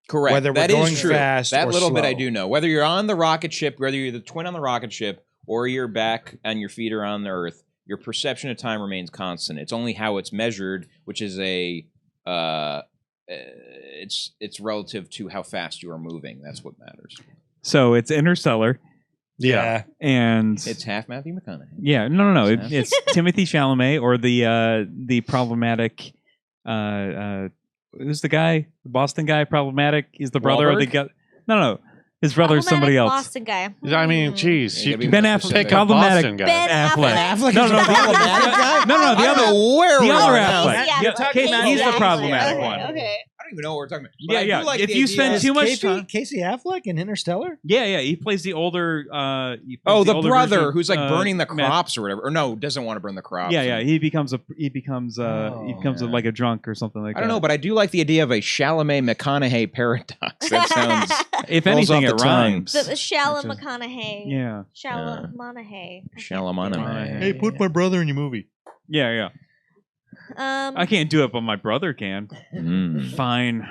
[SPEAKER 4] Correct.
[SPEAKER 2] Whether we're
[SPEAKER 4] That is
[SPEAKER 2] going
[SPEAKER 4] true.
[SPEAKER 2] fast
[SPEAKER 4] that
[SPEAKER 2] or
[SPEAKER 4] little bit I
[SPEAKER 2] slow.
[SPEAKER 4] do know. Whether you're on the rocket ship, whether you're the twin on the rocket ship, or you're back and your feet are on the Earth, your perception of time remains constant. It's only how it's measured, which is it's relative to how fast you are moving. That's what matters.
[SPEAKER 5] So it's Interstellar,
[SPEAKER 1] Yeah.
[SPEAKER 5] and
[SPEAKER 4] It's half Matthew McConaughey.
[SPEAKER 5] yeah, no.
[SPEAKER 4] It's
[SPEAKER 5] It's Timothy Chalamet or the problematic. Who's the guy? The Boston guy, problematic. He's the brother of the
[SPEAKER 4] Wahlberg?
[SPEAKER 5] guy. No. His brother's somebody else.
[SPEAKER 3] Boston guy.
[SPEAKER 1] I mean, geez.
[SPEAKER 4] You
[SPEAKER 1] You
[SPEAKER 4] gotta be
[SPEAKER 1] can
[SPEAKER 5] Ben
[SPEAKER 4] more
[SPEAKER 5] Affleck.
[SPEAKER 4] specific.
[SPEAKER 1] pick a
[SPEAKER 5] Problematic.
[SPEAKER 1] Boston guy.
[SPEAKER 3] Ben
[SPEAKER 5] Affleck.
[SPEAKER 2] Affleck
[SPEAKER 5] No,
[SPEAKER 2] is
[SPEAKER 5] no,
[SPEAKER 2] the problematic guy?
[SPEAKER 5] no. The
[SPEAKER 4] I
[SPEAKER 5] other.
[SPEAKER 4] don't know where
[SPEAKER 5] The
[SPEAKER 4] we're
[SPEAKER 5] other
[SPEAKER 4] at now.
[SPEAKER 5] Affleck.
[SPEAKER 3] Yeah,
[SPEAKER 2] talking about
[SPEAKER 5] he's the
[SPEAKER 2] Affleck.
[SPEAKER 5] problematic
[SPEAKER 3] Okay,
[SPEAKER 5] one.
[SPEAKER 3] okay.
[SPEAKER 4] I don't even know what we're talking about. But I
[SPEAKER 5] Yeah.
[SPEAKER 4] do like
[SPEAKER 5] If
[SPEAKER 4] the
[SPEAKER 5] you
[SPEAKER 4] idea
[SPEAKER 5] spend
[SPEAKER 4] of-
[SPEAKER 5] too much time,
[SPEAKER 2] Casey Affleck in Interstellar?
[SPEAKER 5] yeah, he plays the older. He plays
[SPEAKER 4] Oh, the
[SPEAKER 5] older
[SPEAKER 4] brother
[SPEAKER 5] version,
[SPEAKER 4] who's like burning the
[SPEAKER 5] Matt-
[SPEAKER 4] crops or whatever. Or no, doesn't want to burn the crops.
[SPEAKER 5] Yeah. He becomes
[SPEAKER 4] yeah.
[SPEAKER 5] like a drunk or something like that.
[SPEAKER 4] I don't know, but I do like the idea of a Chalamet McConaughey paradox. That sounds
[SPEAKER 5] if
[SPEAKER 4] rolls
[SPEAKER 5] anything,
[SPEAKER 4] off
[SPEAKER 5] it
[SPEAKER 4] the tongue.
[SPEAKER 5] rhymes.
[SPEAKER 3] The Shallow
[SPEAKER 5] Which is-
[SPEAKER 3] McConaughey.
[SPEAKER 5] Yeah.
[SPEAKER 3] Shallow McConaughey.
[SPEAKER 4] Chalamet.
[SPEAKER 5] Hey,
[SPEAKER 2] put my brother in your movie.
[SPEAKER 5] Yeah. I can't do it, but my brother can. Fine.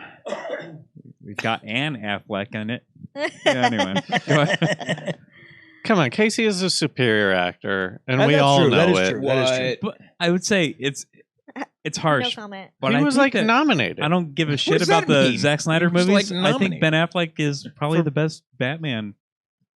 [SPEAKER 5] We've got Anne Affleck in it. Yeah, anyway. Go ahead.
[SPEAKER 1] Come on, Casey is a superior actor, and we
[SPEAKER 2] That's
[SPEAKER 1] all
[SPEAKER 2] true.
[SPEAKER 1] know
[SPEAKER 2] That is
[SPEAKER 1] it.
[SPEAKER 2] true. That is true.
[SPEAKER 5] But I would say it's
[SPEAKER 3] No
[SPEAKER 5] harsh.
[SPEAKER 3] comment.
[SPEAKER 5] But
[SPEAKER 1] He
[SPEAKER 5] I
[SPEAKER 1] was
[SPEAKER 5] think
[SPEAKER 1] like
[SPEAKER 5] that
[SPEAKER 1] nominated.
[SPEAKER 5] I don't give a shit
[SPEAKER 4] does
[SPEAKER 5] about
[SPEAKER 4] that
[SPEAKER 5] the
[SPEAKER 4] mean?
[SPEAKER 5] Zack Snyder
[SPEAKER 4] He was,
[SPEAKER 5] movies.
[SPEAKER 4] like,
[SPEAKER 5] I think
[SPEAKER 4] nominated.
[SPEAKER 5] Ben Affleck is probably the best Batman.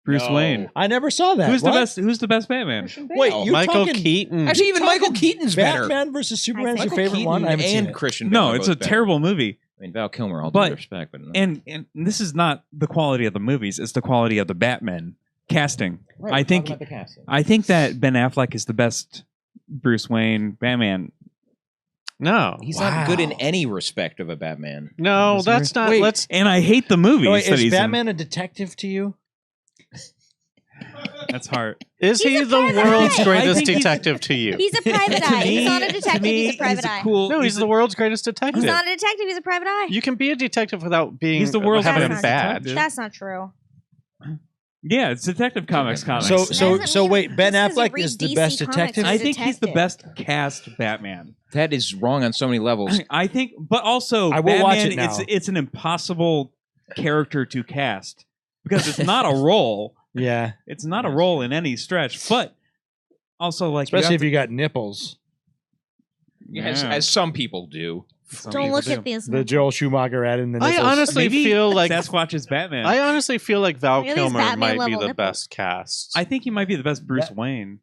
[SPEAKER 5] Bruce
[SPEAKER 4] No.
[SPEAKER 5] Wayne.
[SPEAKER 2] I never saw that.
[SPEAKER 5] Who's
[SPEAKER 2] What?
[SPEAKER 5] the best Batman?
[SPEAKER 2] Wait, you're
[SPEAKER 1] Michael
[SPEAKER 2] talking
[SPEAKER 1] Keaton.
[SPEAKER 4] Actually, even Michael Keaton's better.
[SPEAKER 2] Batman versus Superman is your
[SPEAKER 3] Michael
[SPEAKER 2] favorite
[SPEAKER 4] Keaton
[SPEAKER 2] one? I haven't seen
[SPEAKER 4] and
[SPEAKER 2] it.
[SPEAKER 4] Christian Bale
[SPEAKER 5] No,
[SPEAKER 4] are
[SPEAKER 5] it's a
[SPEAKER 4] both better.
[SPEAKER 5] terrible movie.
[SPEAKER 4] I mean, Val Kilmer, all
[SPEAKER 5] But-
[SPEAKER 4] due respect, but no.
[SPEAKER 5] And this is not the quality of the movies, it's the quality of the Batman casting.
[SPEAKER 4] Right,
[SPEAKER 5] I
[SPEAKER 4] we're
[SPEAKER 5] think
[SPEAKER 4] talking about the casting.
[SPEAKER 5] I think that Ben Affleck is the best Bruce Wayne Batman.
[SPEAKER 1] No.
[SPEAKER 4] He's
[SPEAKER 2] Wow.
[SPEAKER 4] not good in any respect of a Batman.
[SPEAKER 1] No, that's not.
[SPEAKER 2] Wait.
[SPEAKER 1] Let's.
[SPEAKER 5] And I hate the movies
[SPEAKER 2] Oh, wait,
[SPEAKER 5] that
[SPEAKER 2] is
[SPEAKER 5] he's
[SPEAKER 2] Batman a detective to you?
[SPEAKER 5] in. That's hard.
[SPEAKER 1] Is
[SPEAKER 3] He's
[SPEAKER 1] he
[SPEAKER 3] a
[SPEAKER 1] the
[SPEAKER 3] private
[SPEAKER 1] world's
[SPEAKER 3] eye.
[SPEAKER 5] I
[SPEAKER 1] greatest
[SPEAKER 5] think he's-
[SPEAKER 1] detective to you?
[SPEAKER 3] He's a private eye.
[SPEAKER 5] To
[SPEAKER 3] He's
[SPEAKER 5] me-
[SPEAKER 3] not a
[SPEAKER 5] to
[SPEAKER 3] detective.
[SPEAKER 5] me,
[SPEAKER 3] He's a private eye.
[SPEAKER 5] cool.
[SPEAKER 1] No, he's the world's greatest detective.
[SPEAKER 3] He's not a detective. He's a private eye.
[SPEAKER 1] You can be a detective without being
[SPEAKER 5] He's the world's
[SPEAKER 1] having a
[SPEAKER 3] greatest
[SPEAKER 1] badge.
[SPEAKER 5] detective.
[SPEAKER 3] That's not true.
[SPEAKER 5] Yeah, it's Detective Comics.
[SPEAKER 2] So
[SPEAKER 3] Doesn't mean
[SPEAKER 2] wait, Ben
[SPEAKER 3] just 'cause you
[SPEAKER 2] Affleck
[SPEAKER 3] read
[SPEAKER 2] is the
[SPEAKER 3] DC
[SPEAKER 2] best
[SPEAKER 3] comics
[SPEAKER 2] detective?
[SPEAKER 3] is
[SPEAKER 5] I think he's the
[SPEAKER 3] detective.
[SPEAKER 5] best cast Batman.
[SPEAKER 4] That is wrong on so many levels.
[SPEAKER 5] I think, but also
[SPEAKER 2] I will watch
[SPEAKER 5] Batman,
[SPEAKER 2] it now.
[SPEAKER 5] it's an impossible character to cast because it's not a role.
[SPEAKER 2] Yeah,
[SPEAKER 5] It's not a role in any stretch, but also like
[SPEAKER 2] especially if you got nipples.
[SPEAKER 4] As some people do.
[SPEAKER 3] Don't look at these.
[SPEAKER 2] The Joel Schumacher ad in the
[SPEAKER 1] I
[SPEAKER 2] nipples.
[SPEAKER 1] honestly
[SPEAKER 5] Maybe
[SPEAKER 1] feel like
[SPEAKER 5] Sasquatch's Batman.
[SPEAKER 1] I honestly feel like Val
[SPEAKER 3] Look at these
[SPEAKER 1] Kilmer
[SPEAKER 3] Batman
[SPEAKER 1] might be
[SPEAKER 3] level
[SPEAKER 1] the
[SPEAKER 3] nipples.
[SPEAKER 1] best cast.
[SPEAKER 5] I think he might be the best Bruce
[SPEAKER 2] That-
[SPEAKER 5] Wayne.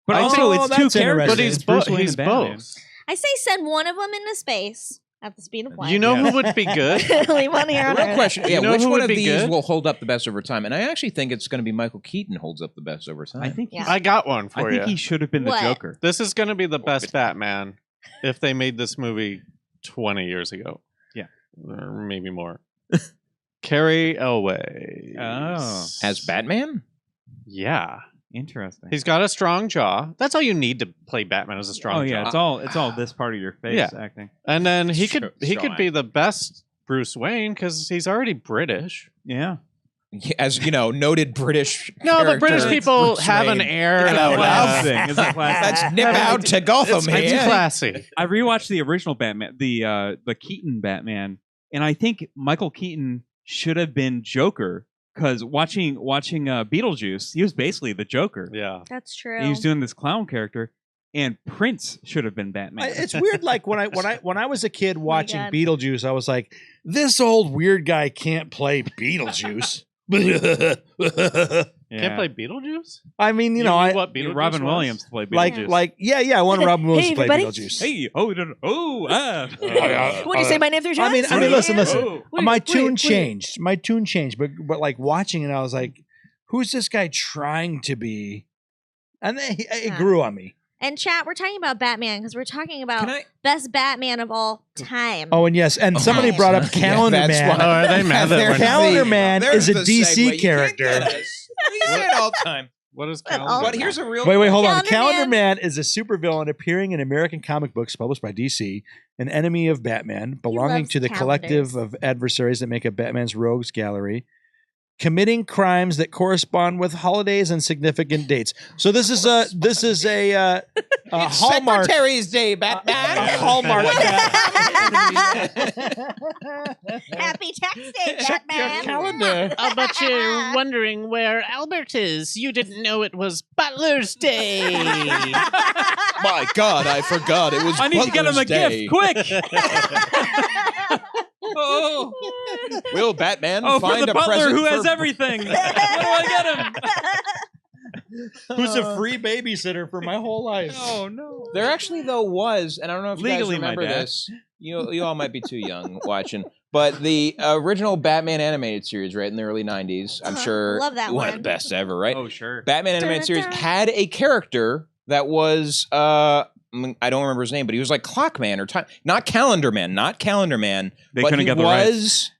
[SPEAKER 5] But
[SPEAKER 2] Oh,
[SPEAKER 5] also, it's two
[SPEAKER 2] that's
[SPEAKER 5] characters.
[SPEAKER 1] but
[SPEAKER 2] interesting.
[SPEAKER 1] he's
[SPEAKER 5] It's Bruce
[SPEAKER 1] both.
[SPEAKER 5] Wayne
[SPEAKER 1] He's
[SPEAKER 5] and Batman.
[SPEAKER 1] both.
[SPEAKER 3] I say send one of them into space at the speed of light.
[SPEAKER 1] You know
[SPEAKER 5] Yeah.
[SPEAKER 1] who would be good?
[SPEAKER 3] Leave one here
[SPEAKER 4] The
[SPEAKER 3] on
[SPEAKER 4] real
[SPEAKER 3] Earth.
[SPEAKER 4] question,
[SPEAKER 1] You know
[SPEAKER 4] which
[SPEAKER 1] who
[SPEAKER 4] one
[SPEAKER 1] would
[SPEAKER 4] of
[SPEAKER 1] be
[SPEAKER 4] these
[SPEAKER 1] good?
[SPEAKER 4] will hold up the best over time? And I actually think it's going to be Michael Keaton holds up the best over time.
[SPEAKER 5] I think
[SPEAKER 3] Yeah.
[SPEAKER 1] I got one
[SPEAKER 5] I
[SPEAKER 1] for
[SPEAKER 5] think
[SPEAKER 1] you.
[SPEAKER 5] he should have been
[SPEAKER 3] What?
[SPEAKER 5] the Joker.
[SPEAKER 1] This is going to be the best Batman if they made this movie 20 years ago.
[SPEAKER 5] Yeah.
[SPEAKER 1] Or maybe more. Carrie Elway.
[SPEAKER 5] Oh.
[SPEAKER 4] As Batman?
[SPEAKER 1] Yeah.
[SPEAKER 5] Interesting.
[SPEAKER 1] He's got a strong jaw. That's all you need to play Batman is a strong
[SPEAKER 5] Oh yeah,
[SPEAKER 1] jaw.
[SPEAKER 5] it's all this part of your face
[SPEAKER 1] Yeah.
[SPEAKER 5] acting.
[SPEAKER 1] And then he
[SPEAKER 4] Sure,
[SPEAKER 1] could be the best Bruce Wayne because he's already British.
[SPEAKER 5] Yeah.
[SPEAKER 4] As you know, noted British.
[SPEAKER 1] No, but British
[SPEAKER 4] character,
[SPEAKER 1] people
[SPEAKER 4] Bruce
[SPEAKER 1] have an
[SPEAKER 4] Wayne.
[SPEAKER 1] air
[SPEAKER 5] It's a
[SPEAKER 1] of
[SPEAKER 5] class thing. It's a class thing.
[SPEAKER 4] Let's nip out to Gotham
[SPEAKER 1] It's
[SPEAKER 4] here.
[SPEAKER 1] classy.
[SPEAKER 5] I rewatched the original Batman, the Keaton Batman, and I think Michael Keaton should have been Joker because watching Beetlejuice, he was basically the Joker.
[SPEAKER 1] Yeah.
[SPEAKER 3] That's true.
[SPEAKER 5] He was doing this clown character, and Prince should have been Batman.
[SPEAKER 2] It's weird. Like when I was a kid watching
[SPEAKER 3] God.
[SPEAKER 2] Beetlejuice, I was like, this old weird guy can't play Beetlejuice.
[SPEAKER 1] Can't play Beetlejuice?
[SPEAKER 2] I mean, you know,
[SPEAKER 1] knew
[SPEAKER 2] I
[SPEAKER 1] what Beetlejuice
[SPEAKER 5] Robin
[SPEAKER 1] was?
[SPEAKER 5] Williams to play
[SPEAKER 2] like
[SPEAKER 5] Beetlejuice.
[SPEAKER 2] yeah, I wanted Robin Williams
[SPEAKER 3] Hey,
[SPEAKER 2] to play
[SPEAKER 3] everybody.
[SPEAKER 2] Beetlejuice.
[SPEAKER 5] Hey,
[SPEAKER 3] What do you say my name 3 times?
[SPEAKER 2] I mean, listen.
[SPEAKER 5] Oh.
[SPEAKER 2] My tune changed. My tune changed, but like watching it, I was like, who's this guy trying to be? And then it grew on me.
[SPEAKER 3] And chat, we're talking about Batman because we're talking about
[SPEAKER 4] Can I?
[SPEAKER 3] best Batman of all time.
[SPEAKER 2] Oh, and yes, and somebody brought up Calendar
[SPEAKER 4] Yeah, that's
[SPEAKER 2] Man.
[SPEAKER 4] why-
[SPEAKER 1] Oh, are they mad that
[SPEAKER 4] There's
[SPEAKER 1] we're
[SPEAKER 4] the-
[SPEAKER 2] Calendar Man
[SPEAKER 4] there's
[SPEAKER 2] is a
[SPEAKER 4] the
[SPEAKER 2] DC
[SPEAKER 4] segue. You can't
[SPEAKER 2] character.
[SPEAKER 4] get us. We say it all the time.
[SPEAKER 1] What is
[SPEAKER 3] But
[SPEAKER 1] Calendar?
[SPEAKER 3] all-
[SPEAKER 4] But here's a real.
[SPEAKER 2] Wait, hold on.
[SPEAKER 3] Calendar
[SPEAKER 2] Calendar
[SPEAKER 3] Man.
[SPEAKER 2] Man is a supervillain appearing in American comic books published by DC, an enemy of Batman, belonging
[SPEAKER 3] loves
[SPEAKER 2] to the
[SPEAKER 3] calendars.
[SPEAKER 2] collective of adversaries that make up Batman's rogues gallery. committing crimes that correspond with holidays and significant dates. So this is a Hallmark.
[SPEAKER 4] Secretary's Day,
[SPEAKER 2] A
[SPEAKER 4] Batman.
[SPEAKER 2] Hallmark.
[SPEAKER 3] Happy tax day,
[SPEAKER 1] Check your
[SPEAKER 3] Batman.
[SPEAKER 1] calendar. I'll bet you're wondering where Albert is. You didn't know it was Butler's Day.
[SPEAKER 4] My God, I forgot it was.
[SPEAKER 5] I need to get him a
[SPEAKER 4] Butler's Day.
[SPEAKER 5] gift, quick! Oh,
[SPEAKER 4] Will Batman
[SPEAKER 5] for
[SPEAKER 4] find
[SPEAKER 5] the
[SPEAKER 4] a
[SPEAKER 5] butler
[SPEAKER 4] present
[SPEAKER 5] who has
[SPEAKER 4] for-
[SPEAKER 5] everything. What do I get him?
[SPEAKER 2] Who's a free babysitter for my whole life.
[SPEAKER 5] Oh no!
[SPEAKER 4] There actually though was, and I don't know if you
[SPEAKER 5] Legally,
[SPEAKER 4] guys
[SPEAKER 5] my
[SPEAKER 4] remember
[SPEAKER 5] dad.
[SPEAKER 4] this. You all might be too young watching, but the original Batman animated series, right in the early '90s, I'm sure
[SPEAKER 3] Love that
[SPEAKER 4] one of
[SPEAKER 3] one.
[SPEAKER 4] the best ever, right?
[SPEAKER 5] Oh sure.
[SPEAKER 4] Batman animated series
[SPEAKER 3] Dun, dun.
[SPEAKER 4] had a character that was I don't remember his name, but he was like Clockman or time, not Calendar Man,
[SPEAKER 5] They
[SPEAKER 4] but
[SPEAKER 5] couldn't
[SPEAKER 4] he
[SPEAKER 5] get the rights.
[SPEAKER 4] was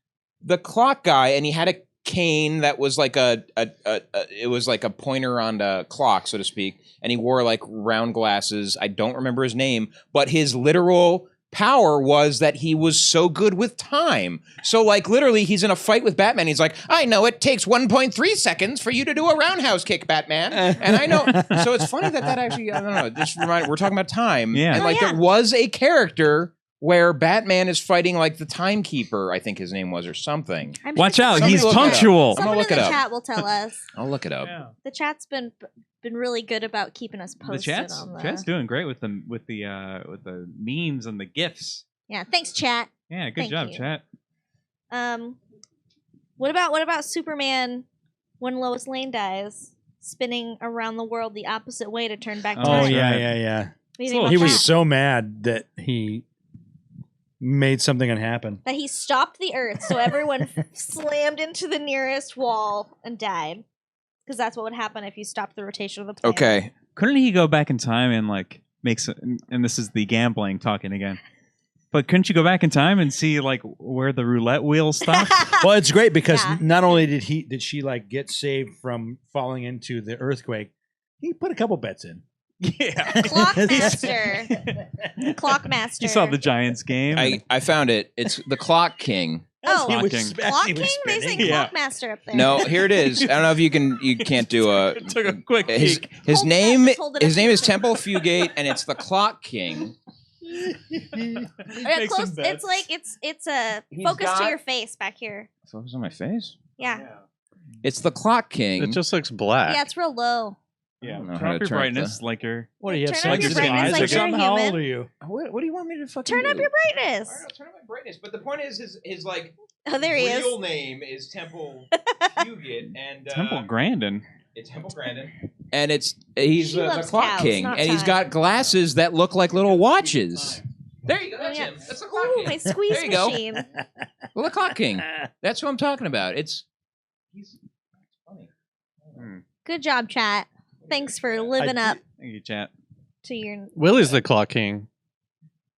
[SPEAKER 4] the clock guy, and he had a cane that was like it was like a pointer on the clock, so to speak, and he wore like round glasses. I don't remember his name, but his literal power was that he was so good with time. So like literally he's in a fight with Batman. He's like, I know it takes 1.3 seconds for you to do a roundhouse kick, Batman. And I know. So it's funny that actually, I don't know, just we're talking about time.
[SPEAKER 5] Yeah.
[SPEAKER 4] And like
[SPEAKER 3] Oh, yeah.
[SPEAKER 4] there was a character where Batman is fighting like the timekeeper, I think his name was, or something.
[SPEAKER 3] I'm
[SPEAKER 5] Watch
[SPEAKER 3] sure
[SPEAKER 5] out,
[SPEAKER 4] Somebody
[SPEAKER 5] he's
[SPEAKER 4] look it up.
[SPEAKER 5] punctual.
[SPEAKER 4] I'm gonna
[SPEAKER 3] Someone
[SPEAKER 4] look
[SPEAKER 3] in the
[SPEAKER 4] it up.
[SPEAKER 3] chat will tell us.
[SPEAKER 4] I'll look it up.
[SPEAKER 5] Yeah.
[SPEAKER 3] The chat's been really good about keeping us
[SPEAKER 5] The
[SPEAKER 3] posted
[SPEAKER 5] chat's
[SPEAKER 3] on the.
[SPEAKER 5] chat's doing great with the memes and the gifs.
[SPEAKER 3] Yeah, thanks, chat.
[SPEAKER 5] Yeah, good
[SPEAKER 3] Thank
[SPEAKER 5] job,
[SPEAKER 3] you.
[SPEAKER 5] chat.
[SPEAKER 3] What about Superman when Lois Lane dies, spinning around the world the opposite way to turn back
[SPEAKER 5] Oh,
[SPEAKER 3] time?
[SPEAKER 2] Oh
[SPEAKER 5] That's
[SPEAKER 2] yeah,
[SPEAKER 5] right.
[SPEAKER 2] yeah.
[SPEAKER 3] What do you
[SPEAKER 5] So
[SPEAKER 3] think about
[SPEAKER 2] He was
[SPEAKER 3] that?
[SPEAKER 2] so mad that he made something happen.
[SPEAKER 3] That he stopped the Earth, so everyone slammed into the nearest wall and died. Because that's what would happen if you stopped the rotation of the planet.
[SPEAKER 4] Okay.
[SPEAKER 5] Couldn't he go back in time and like and this is the gambling talking again. But couldn't you go back in time and see like where the roulette wheel stopped?
[SPEAKER 2] Well, it's great because
[SPEAKER 3] Yeah.
[SPEAKER 2] not only did she like get saved from falling into the earthquake, he put a couple bets in.
[SPEAKER 5] Yeah.
[SPEAKER 3] Clockmaster. Clockmaster.
[SPEAKER 5] You saw the Giants game.
[SPEAKER 4] I found it. It's the Clock King.
[SPEAKER 3] Oh,
[SPEAKER 5] Clock
[SPEAKER 2] was
[SPEAKER 5] King.
[SPEAKER 2] sp-
[SPEAKER 3] Clock
[SPEAKER 2] he
[SPEAKER 3] King?
[SPEAKER 2] was
[SPEAKER 3] They say
[SPEAKER 2] spinning.
[SPEAKER 5] Yeah.
[SPEAKER 3] Clockmaster up there.
[SPEAKER 4] No, here it is. I don't know if you can't do a
[SPEAKER 5] Took a quick
[SPEAKER 4] his
[SPEAKER 5] peek.
[SPEAKER 4] his
[SPEAKER 3] Hold it up,
[SPEAKER 4] name
[SPEAKER 3] just hold it
[SPEAKER 4] his
[SPEAKER 3] up
[SPEAKER 4] name
[SPEAKER 3] to
[SPEAKER 4] is
[SPEAKER 3] the-
[SPEAKER 4] Temple Fugate, and it's the Clock King.
[SPEAKER 3] Yeah,
[SPEAKER 5] Make some
[SPEAKER 3] close.
[SPEAKER 5] bets.
[SPEAKER 3] It's like it's a
[SPEAKER 4] He's
[SPEAKER 3] focus to
[SPEAKER 4] got-
[SPEAKER 3] your face back here.
[SPEAKER 4] Focus on my face.
[SPEAKER 3] Yeah,
[SPEAKER 4] It's the Clock King.
[SPEAKER 1] It just looks black.
[SPEAKER 3] yeah, it's real low.
[SPEAKER 5] Yeah,
[SPEAKER 4] I don't know how
[SPEAKER 5] turn
[SPEAKER 4] to
[SPEAKER 5] up your
[SPEAKER 4] turn up
[SPEAKER 5] brightness like you're.
[SPEAKER 2] What do you have?
[SPEAKER 3] Turn up your
[SPEAKER 2] sensitive
[SPEAKER 3] brightness
[SPEAKER 2] eyes
[SPEAKER 3] like
[SPEAKER 2] or
[SPEAKER 3] you're a
[SPEAKER 2] something? How
[SPEAKER 3] human.
[SPEAKER 2] old are you?
[SPEAKER 4] What do you want me to fucking
[SPEAKER 3] Turn up
[SPEAKER 4] do?
[SPEAKER 3] your
[SPEAKER 4] All
[SPEAKER 3] brightness.
[SPEAKER 4] right, I'll turn up my brightness. But the point is, his like
[SPEAKER 3] Oh, there he is.
[SPEAKER 4] real name is Temple Fugate, and
[SPEAKER 5] Temple Grandin.
[SPEAKER 4] it's Temple Grandin, and he's
[SPEAKER 3] She
[SPEAKER 4] the
[SPEAKER 3] loves
[SPEAKER 4] Clock
[SPEAKER 3] cows,
[SPEAKER 4] King,
[SPEAKER 3] not
[SPEAKER 4] and he's
[SPEAKER 3] time.
[SPEAKER 4] got glasses that look like little watches. There you go. That's
[SPEAKER 3] yeah.
[SPEAKER 4] him. That's the Clock
[SPEAKER 3] Ooh,
[SPEAKER 4] King.
[SPEAKER 3] my squeeze
[SPEAKER 4] There you go.
[SPEAKER 3] machine.
[SPEAKER 4] Well, the Clock King. That's what I'm talking about. He's funny.
[SPEAKER 3] Good job, chat. Thanks for living up
[SPEAKER 5] Thank you, chat.
[SPEAKER 3] to your.
[SPEAKER 1] Willie's the Clock King.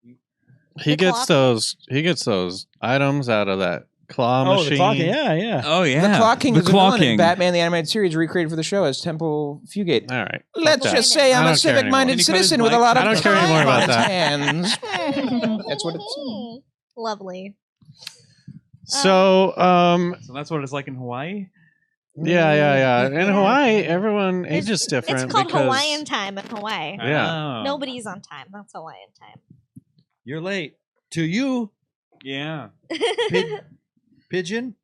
[SPEAKER 1] He
[SPEAKER 3] The
[SPEAKER 1] gets
[SPEAKER 3] clock?
[SPEAKER 1] those. He gets those items out of that claw
[SPEAKER 2] Oh,
[SPEAKER 1] machine.
[SPEAKER 2] the clock. Yeah, yeah.
[SPEAKER 5] Oh yeah,
[SPEAKER 4] The Clock King
[SPEAKER 5] The
[SPEAKER 4] is a
[SPEAKER 5] Claw
[SPEAKER 4] villain in
[SPEAKER 5] King.
[SPEAKER 4] Batman the Animated Series recreated for the show as Temple Fugate.
[SPEAKER 1] All right.
[SPEAKER 4] Let's
[SPEAKER 1] that.
[SPEAKER 4] just say
[SPEAKER 1] I
[SPEAKER 4] I'm a
[SPEAKER 1] don't care
[SPEAKER 4] civic-minded
[SPEAKER 5] anymore. Can you cut his
[SPEAKER 4] citizen with a
[SPEAKER 5] mic?
[SPEAKER 4] lot of
[SPEAKER 1] I don't care anymore
[SPEAKER 4] time
[SPEAKER 1] about
[SPEAKER 4] on his
[SPEAKER 1] that.
[SPEAKER 4] hands. That's what it's.
[SPEAKER 3] Lovely.
[SPEAKER 1] So,
[SPEAKER 5] So that's what it's like in Hawaii.
[SPEAKER 1] yeah. In Hawaii, everyone ages different.
[SPEAKER 3] It's called
[SPEAKER 1] because,
[SPEAKER 3] Hawaiian time in Hawaii.
[SPEAKER 1] Yeah.
[SPEAKER 5] Oh.
[SPEAKER 3] Nobody's on time. That's Hawaiian time.
[SPEAKER 2] You're late. To you,
[SPEAKER 5] Yeah.
[SPEAKER 2] pigeon.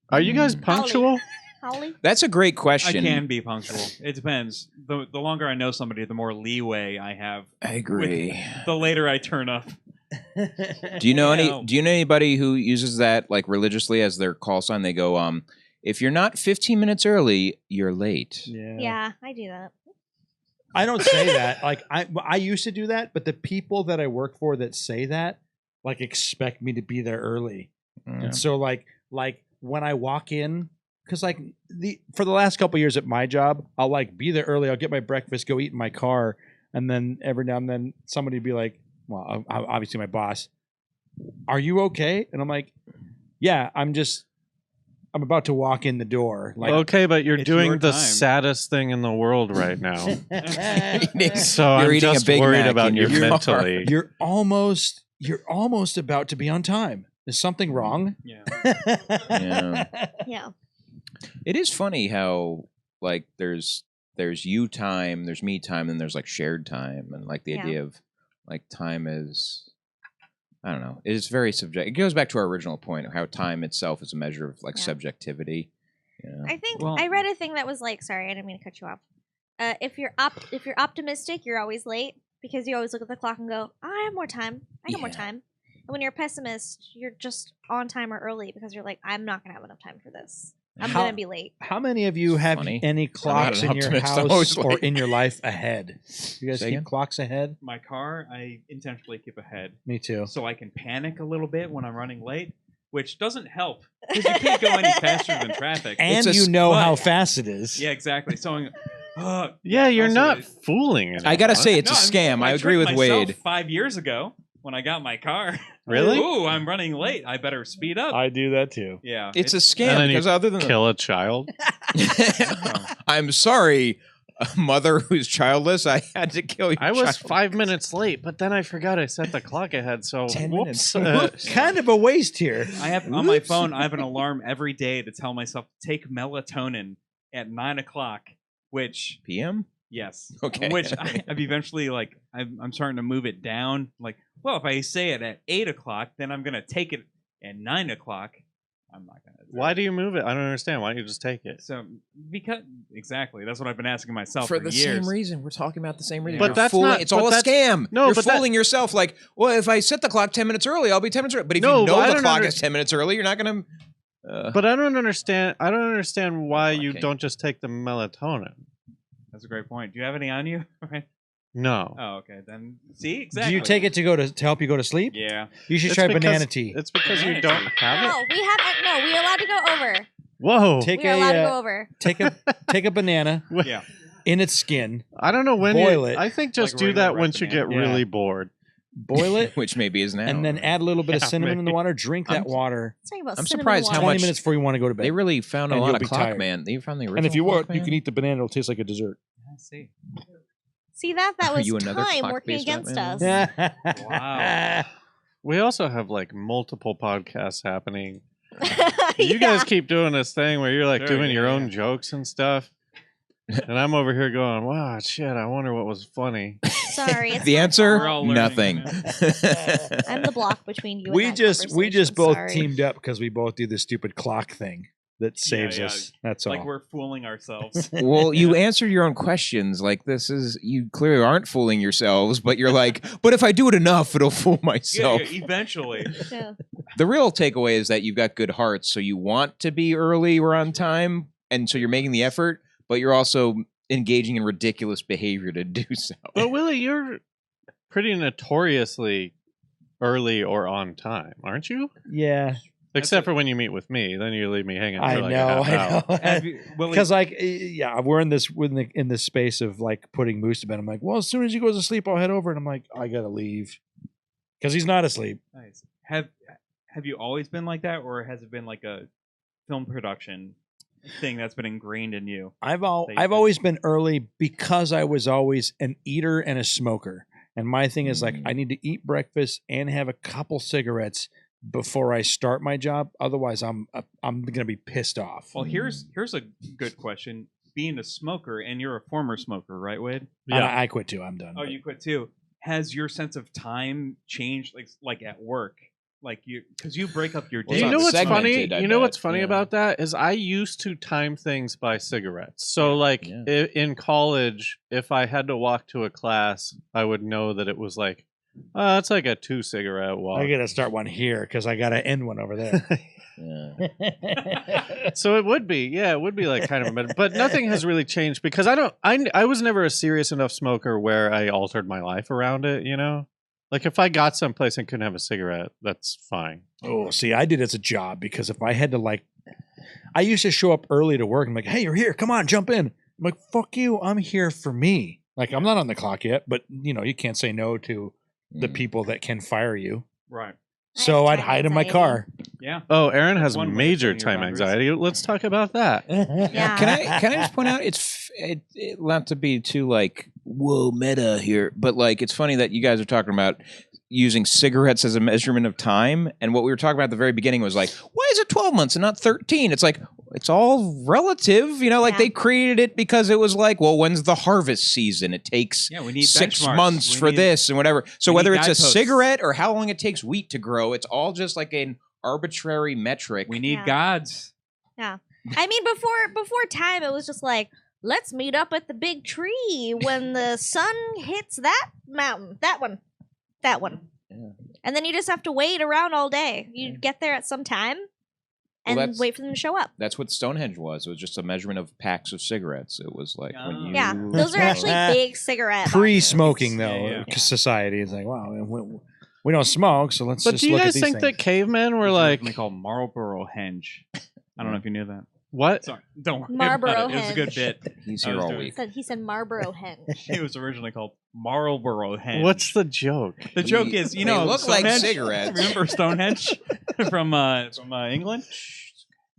[SPEAKER 1] Are you guys punctual?
[SPEAKER 3] Holly?
[SPEAKER 4] That's a great
[SPEAKER 5] I
[SPEAKER 4] question.
[SPEAKER 5] can be punctual. It depends. The longer I know somebody, the more leeway I have.
[SPEAKER 4] I agree.
[SPEAKER 5] The later I turn up.
[SPEAKER 4] Do you know
[SPEAKER 5] Yeah.
[SPEAKER 4] Do you know anybody who uses that like religiously as their call sign? They go, if you're not 15 minutes early, you're late.
[SPEAKER 3] Yeah, I do that.
[SPEAKER 2] I don't say that. Like I used to do that, but the people that I work for that say that like expect me to be there early.
[SPEAKER 4] Mm.
[SPEAKER 2] And so like when I walk in, because like for the last couple of years at my job, I'll like be there early. I'll get my breakfast, go eat in my car, and then every now and then somebody would be like, well, obviously my boss, are you okay? And I'm like, yeah, I'm about to walk in the door. Like,
[SPEAKER 1] Okay, but you're
[SPEAKER 5] it's
[SPEAKER 1] doing
[SPEAKER 5] your
[SPEAKER 1] the
[SPEAKER 5] time.
[SPEAKER 1] saddest thing in the world right now. So
[SPEAKER 4] You're
[SPEAKER 1] I'm
[SPEAKER 4] eating a
[SPEAKER 1] just
[SPEAKER 4] Big
[SPEAKER 1] worried
[SPEAKER 4] Mac
[SPEAKER 1] about
[SPEAKER 4] in
[SPEAKER 1] you
[SPEAKER 4] your car.
[SPEAKER 1] mentally.
[SPEAKER 2] you're almost about to be on time. Is something wrong?
[SPEAKER 5] Yeah.
[SPEAKER 4] Yeah.
[SPEAKER 3] Yeah.
[SPEAKER 4] It is funny how like there's you time, there's me time, and there's like shared time, and like the idea of like time is, I don't know, it's very subjective. It goes back to our original point of how time itself is a measure of like subjectivity. You know?
[SPEAKER 3] I think I read a thing that was like, sorry, I didn't mean to cut you off. If you're optimistic, you're always late because you always look at the clock and go, oh, I have more time. I got more time. And when you're a pessimist, you're just on time or early because you're like, I'm not gonna have enough time for this. I'm gonna be late.
[SPEAKER 2] How many of you have any clocks in your house or in your life ahead? You guys keep clocks ahead?
[SPEAKER 5] My car, I intentionally keep ahead.
[SPEAKER 2] Me too.
[SPEAKER 5] So I can panic a little bit when I'm running late, which doesn't help because you can't go any faster than traffic.
[SPEAKER 2] And you know how fast it is.
[SPEAKER 5] Yeah, exactly. So
[SPEAKER 1] yeah, you're not fooling anyone.
[SPEAKER 4] I gotta say, it's a scam. I agree with Wade.
[SPEAKER 5] 5 years ago when I got my car.
[SPEAKER 1] Really?
[SPEAKER 5] Ooh, I'm running late. I better speed up.
[SPEAKER 2] I do that too.
[SPEAKER 5] Yeah.
[SPEAKER 4] It's a scam because other than
[SPEAKER 1] kill a child.
[SPEAKER 4] I'm sorry, mother who's childless. I had to kill your
[SPEAKER 1] I was
[SPEAKER 4] child.
[SPEAKER 1] 5 minutes late, but then I forgot I set the clock ahead. So
[SPEAKER 2] 10
[SPEAKER 1] whoops.
[SPEAKER 2] minutes. Kind of a waste here.
[SPEAKER 5] I have on my phone. I have an alarm every day to tell myself to take melatonin at 9 o'clock, which
[SPEAKER 4] PM.
[SPEAKER 5] Yes.
[SPEAKER 4] Okay.
[SPEAKER 5] Which I've eventually like I'm starting to move it down. Like, well, if I say it at 8 o'clock, then I'm gonna take it at 9 o'clock. I'm not gonna.
[SPEAKER 1] Why do you move it? I don't understand. Why don't you just take it?
[SPEAKER 5] So because exactly, that's what I've been asking myself
[SPEAKER 4] For
[SPEAKER 5] for
[SPEAKER 4] the
[SPEAKER 5] years.
[SPEAKER 4] same reason. We're talking about the same reason.
[SPEAKER 1] But
[SPEAKER 4] You're
[SPEAKER 1] that's
[SPEAKER 4] fooling,
[SPEAKER 1] not.
[SPEAKER 4] it's all a scam.
[SPEAKER 1] No,
[SPEAKER 4] you're
[SPEAKER 1] but
[SPEAKER 4] fooling yourself. Like, well, if I set the clock 10 minutes early, I'll be 10 minutes early. But if you know the clock is 10 minutes early, you're not gonna.
[SPEAKER 1] But I don't understand. I don't understand why you don't just take the melatonin.
[SPEAKER 5] That's a great point. Do you have any on you? Right.
[SPEAKER 1] No.
[SPEAKER 5] Oh, okay. Then see exactly.
[SPEAKER 2] Do you take it to help you go to sleep?
[SPEAKER 5] Yeah.
[SPEAKER 2] You should try banana tea.
[SPEAKER 1] It's because you don't have it.
[SPEAKER 3] No, we're allowed to go over.
[SPEAKER 1] Whoa.
[SPEAKER 3] We're allowed to go over.
[SPEAKER 2] Take a banana.
[SPEAKER 5] Yeah.
[SPEAKER 2] In its skin.
[SPEAKER 1] I don't know when
[SPEAKER 2] boil it.
[SPEAKER 1] I think just
[SPEAKER 5] Like
[SPEAKER 1] do
[SPEAKER 5] regular
[SPEAKER 1] that once you get
[SPEAKER 5] banana.
[SPEAKER 1] really bored.
[SPEAKER 2] Boil it,
[SPEAKER 4] which maybe is now,
[SPEAKER 2] and then add a little bit of cinnamon in the
[SPEAKER 1] maybe.
[SPEAKER 2] water. Drink that water.
[SPEAKER 4] I'm surprised how
[SPEAKER 2] 20
[SPEAKER 4] much
[SPEAKER 2] minutes before you want to go to bed.
[SPEAKER 4] they really found a
[SPEAKER 2] And
[SPEAKER 4] lot
[SPEAKER 2] you'll
[SPEAKER 4] of
[SPEAKER 2] be
[SPEAKER 4] clock
[SPEAKER 2] tired.
[SPEAKER 4] man. They found the original.
[SPEAKER 2] And if you want,
[SPEAKER 4] Clock
[SPEAKER 2] you
[SPEAKER 4] Man?
[SPEAKER 2] can eat the banana. It'll taste like a dessert.
[SPEAKER 5] I see.
[SPEAKER 3] See that
[SPEAKER 4] Are
[SPEAKER 3] was
[SPEAKER 4] you another
[SPEAKER 3] time
[SPEAKER 4] clock
[SPEAKER 3] working
[SPEAKER 4] based
[SPEAKER 3] against
[SPEAKER 4] Batman?
[SPEAKER 3] us.
[SPEAKER 5] Wow.
[SPEAKER 1] We also have like multiple podcasts happening. You guys keep doing this thing where you're like
[SPEAKER 5] Sure,
[SPEAKER 1] doing your
[SPEAKER 5] yeah.
[SPEAKER 1] own jokes and stuff. And I'm over here going, wow, shit, I wonder what was funny.
[SPEAKER 3] Sorry, it's
[SPEAKER 4] The
[SPEAKER 3] my
[SPEAKER 4] answer:
[SPEAKER 5] We're all learning,
[SPEAKER 4] nothing.
[SPEAKER 5] man.
[SPEAKER 3] I'm the block between you.
[SPEAKER 2] we
[SPEAKER 3] and that
[SPEAKER 2] just
[SPEAKER 3] conversation,
[SPEAKER 2] both
[SPEAKER 3] sorry.
[SPEAKER 2] teamed up because we both do the stupid clock thing that saves
[SPEAKER 5] yeah.
[SPEAKER 2] us. That's
[SPEAKER 5] Like
[SPEAKER 2] all.
[SPEAKER 5] we're fooling ourselves.
[SPEAKER 4] Well, you answered your own questions. Like this is you clearly aren't fooling yourselves, but you're like, but if I do it enough, it'll fool myself.
[SPEAKER 5] Yeah, eventually.
[SPEAKER 3] Yeah.
[SPEAKER 4] The real takeaway is that you've got good hearts, so you want to be early or on time, and so you're making the effort, but you're also engaging in ridiculous behavior to do so.
[SPEAKER 1] But Willie, you're pretty notoriously early or on time, aren't you?
[SPEAKER 2] Yeah,
[SPEAKER 1] Except for when you meet with me, then you leave me hanging for
[SPEAKER 2] I
[SPEAKER 1] like
[SPEAKER 2] know.
[SPEAKER 1] a half hour.
[SPEAKER 5] Have you- Willie,
[SPEAKER 2] Because like, yeah, we're in this in this space of like putting Moose to bed. I'm like, well, as soon as he goes to sleep, I'll head over, and I'm like, I gotta leave because he's not asleep.
[SPEAKER 5] nice. Have you always been like that, or has it been like a film production thing that's been ingrained in you?
[SPEAKER 2] I've always been early because I was always an eater and a smoker. And my thing is like I need to eat breakfast and have a couple cigarettes before I start my job. Otherwise, I'm gonna be pissed off.
[SPEAKER 5] Well, here's a good question. Being a smoker, and you're a former smoker, right, Wade?
[SPEAKER 1] Yeah.
[SPEAKER 2] I quit too. I'm done.
[SPEAKER 5] Oh, you quit too. Has your sense of time changed, like at work? Like because you break up your
[SPEAKER 4] Well,
[SPEAKER 5] day.
[SPEAKER 1] You
[SPEAKER 4] it's
[SPEAKER 1] know
[SPEAKER 4] not
[SPEAKER 1] what's funny?
[SPEAKER 4] segmented, I
[SPEAKER 1] You know what's
[SPEAKER 4] bet.
[SPEAKER 1] funny
[SPEAKER 4] Yeah.
[SPEAKER 1] about that is I used to time things by cigarettes. So like
[SPEAKER 4] Yeah.
[SPEAKER 1] in college, if I had to walk to a class, I would know that it was like, it's like a 2 cigarette walk.
[SPEAKER 2] I gotta start one here because I gotta end one over there.
[SPEAKER 4] Yeah.
[SPEAKER 1] So it would be, it would be like kind of a meta, but nothing has really changed because I was never a serious enough smoker where I altered my life around it, you know? Like if I got someplace and couldn't have a cigarette, that's fine.
[SPEAKER 2] Oh, see, I did it as a job because if I had to I used to show up early to work. I'm like, hey, you're here. Come on, jump in. I'm like, fuck you. I'm here for me. Like, I'm not on the clock yet, but you know, you can't say no to the people that can fire you.
[SPEAKER 5] Right.
[SPEAKER 2] So
[SPEAKER 3] I
[SPEAKER 2] I'd
[SPEAKER 3] have
[SPEAKER 2] hide in my
[SPEAKER 3] anxiety.
[SPEAKER 2] car.
[SPEAKER 5] Yeah.
[SPEAKER 1] Oh, Aaron
[SPEAKER 5] That's
[SPEAKER 1] has
[SPEAKER 5] one way of
[SPEAKER 1] major
[SPEAKER 5] setting your
[SPEAKER 1] time
[SPEAKER 5] boundaries.
[SPEAKER 1] anxiety. Let's talk about that.
[SPEAKER 3] Yeah.
[SPEAKER 4] Can I just point out it not to be too like whoa meta here, but like it's funny that you guys are talking about using cigarettes as a measurement of time, and what we were talking about at the very beginning was like, why is it 12 months and not 13? It's like it's all relative. You know, like
[SPEAKER 3] Yeah.
[SPEAKER 4] they created it because it was like, well, when's the harvest season? It takes
[SPEAKER 5] Yeah, we need
[SPEAKER 4] 6
[SPEAKER 5] benchmarks.
[SPEAKER 4] months
[SPEAKER 5] We
[SPEAKER 4] for
[SPEAKER 5] need-
[SPEAKER 4] this and whatever. So
[SPEAKER 5] we
[SPEAKER 4] whether
[SPEAKER 5] need
[SPEAKER 4] it's a
[SPEAKER 5] guideposts.
[SPEAKER 4] cigarette or how long it takes wheat to grow, it's all just like an arbitrary metric.
[SPEAKER 5] We need
[SPEAKER 3] Yeah.
[SPEAKER 5] gods.
[SPEAKER 3] I mean, before time, it was just like, let's meet up at the big tree when the sun hits that mountain, that one.
[SPEAKER 4] Yeah.
[SPEAKER 3] And then you just have to wait around all day. You get there at some time and
[SPEAKER 4] that's-
[SPEAKER 3] wait for them to show up.
[SPEAKER 4] That's what Stonehenge was. It was just a measurement of packs of cigarettes. It was like when
[SPEAKER 5] Oh.
[SPEAKER 4] you
[SPEAKER 3] Yeah, those are actually big cigarette
[SPEAKER 2] Pre-smoking
[SPEAKER 5] Yeah,
[SPEAKER 2] though,
[SPEAKER 5] yeah.
[SPEAKER 2] society is like, wow, we don't smoke, so let's
[SPEAKER 1] But
[SPEAKER 2] just
[SPEAKER 1] do you
[SPEAKER 2] look at
[SPEAKER 1] guys
[SPEAKER 2] these
[SPEAKER 1] think that
[SPEAKER 2] things.
[SPEAKER 1] cavemen were
[SPEAKER 5] It's
[SPEAKER 1] like
[SPEAKER 5] originally called Marlboro Henge. I don't know if you knew that.
[SPEAKER 1] what?
[SPEAKER 5] Sorry, don't worry
[SPEAKER 3] Marlboro
[SPEAKER 5] about it. It was a good
[SPEAKER 3] Henge.
[SPEAKER 5] bit.
[SPEAKER 4] he's
[SPEAKER 5] I
[SPEAKER 4] here
[SPEAKER 5] was
[SPEAKER 4] all
[SPEAKER 5] doing-
[SPEAKER 4] week.
[SPEAKER 3] He said Marlboro Henge.
[SPEAKER 5] It was originally called Marlboro Henge.
[SPEAKER 1] What's the joke?
[SPEAKER 5] the joke? Is
[SPEAKER 4] They
[SPEAKER 5] know
[SPEAKER 4] look like
[SPEAKER 5] Stonehenge?
[SPEAKER 4] cigarettes.
[SPEAKER 5] Remember Stonehenge from England?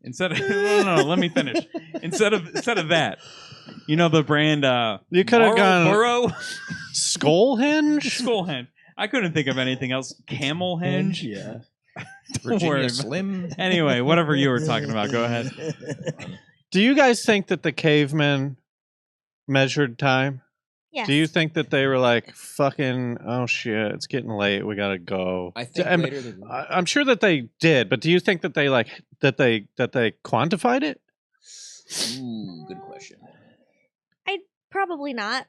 [SPEAKER 5] Instead of no, let me finish. Instead of that, you know the brand
[SPEAKER 1] You could have gone
[SPEAKER 5] Marlboro
[SPEAKER 1] Skullhenge.
[SPEAKER 5] Skullhenge. I couldn't think of anything else. Camel Henge.
[SPEAKER 2] Yeah.
[SPEAKER 5] Don't worry
[SPEAKER 4] Virginia
[SPEAKER 5] about-
[SPEAKER 4] Slim.
[SPEAKER 5] Anyway, whatever you were talking about, go ahead.
[SPEAKER 1] Do you guys think that the cavemen measured time?
[SPEAKER 3] Yes.
[SPEAKER 1] Do you think that they were like, fucking, oh shit, it's getting late, we gotta go?
[SPEAKER 4] I think
[SPEAKER 1] I'm-
[SPEAKER 4] later they-
[SPEAKER 1] I'm sure that they did, but do you think that they like that they quantified it?
[SPEAKER 4] Ooh, good question.
[SPEAKER 3] Probably not.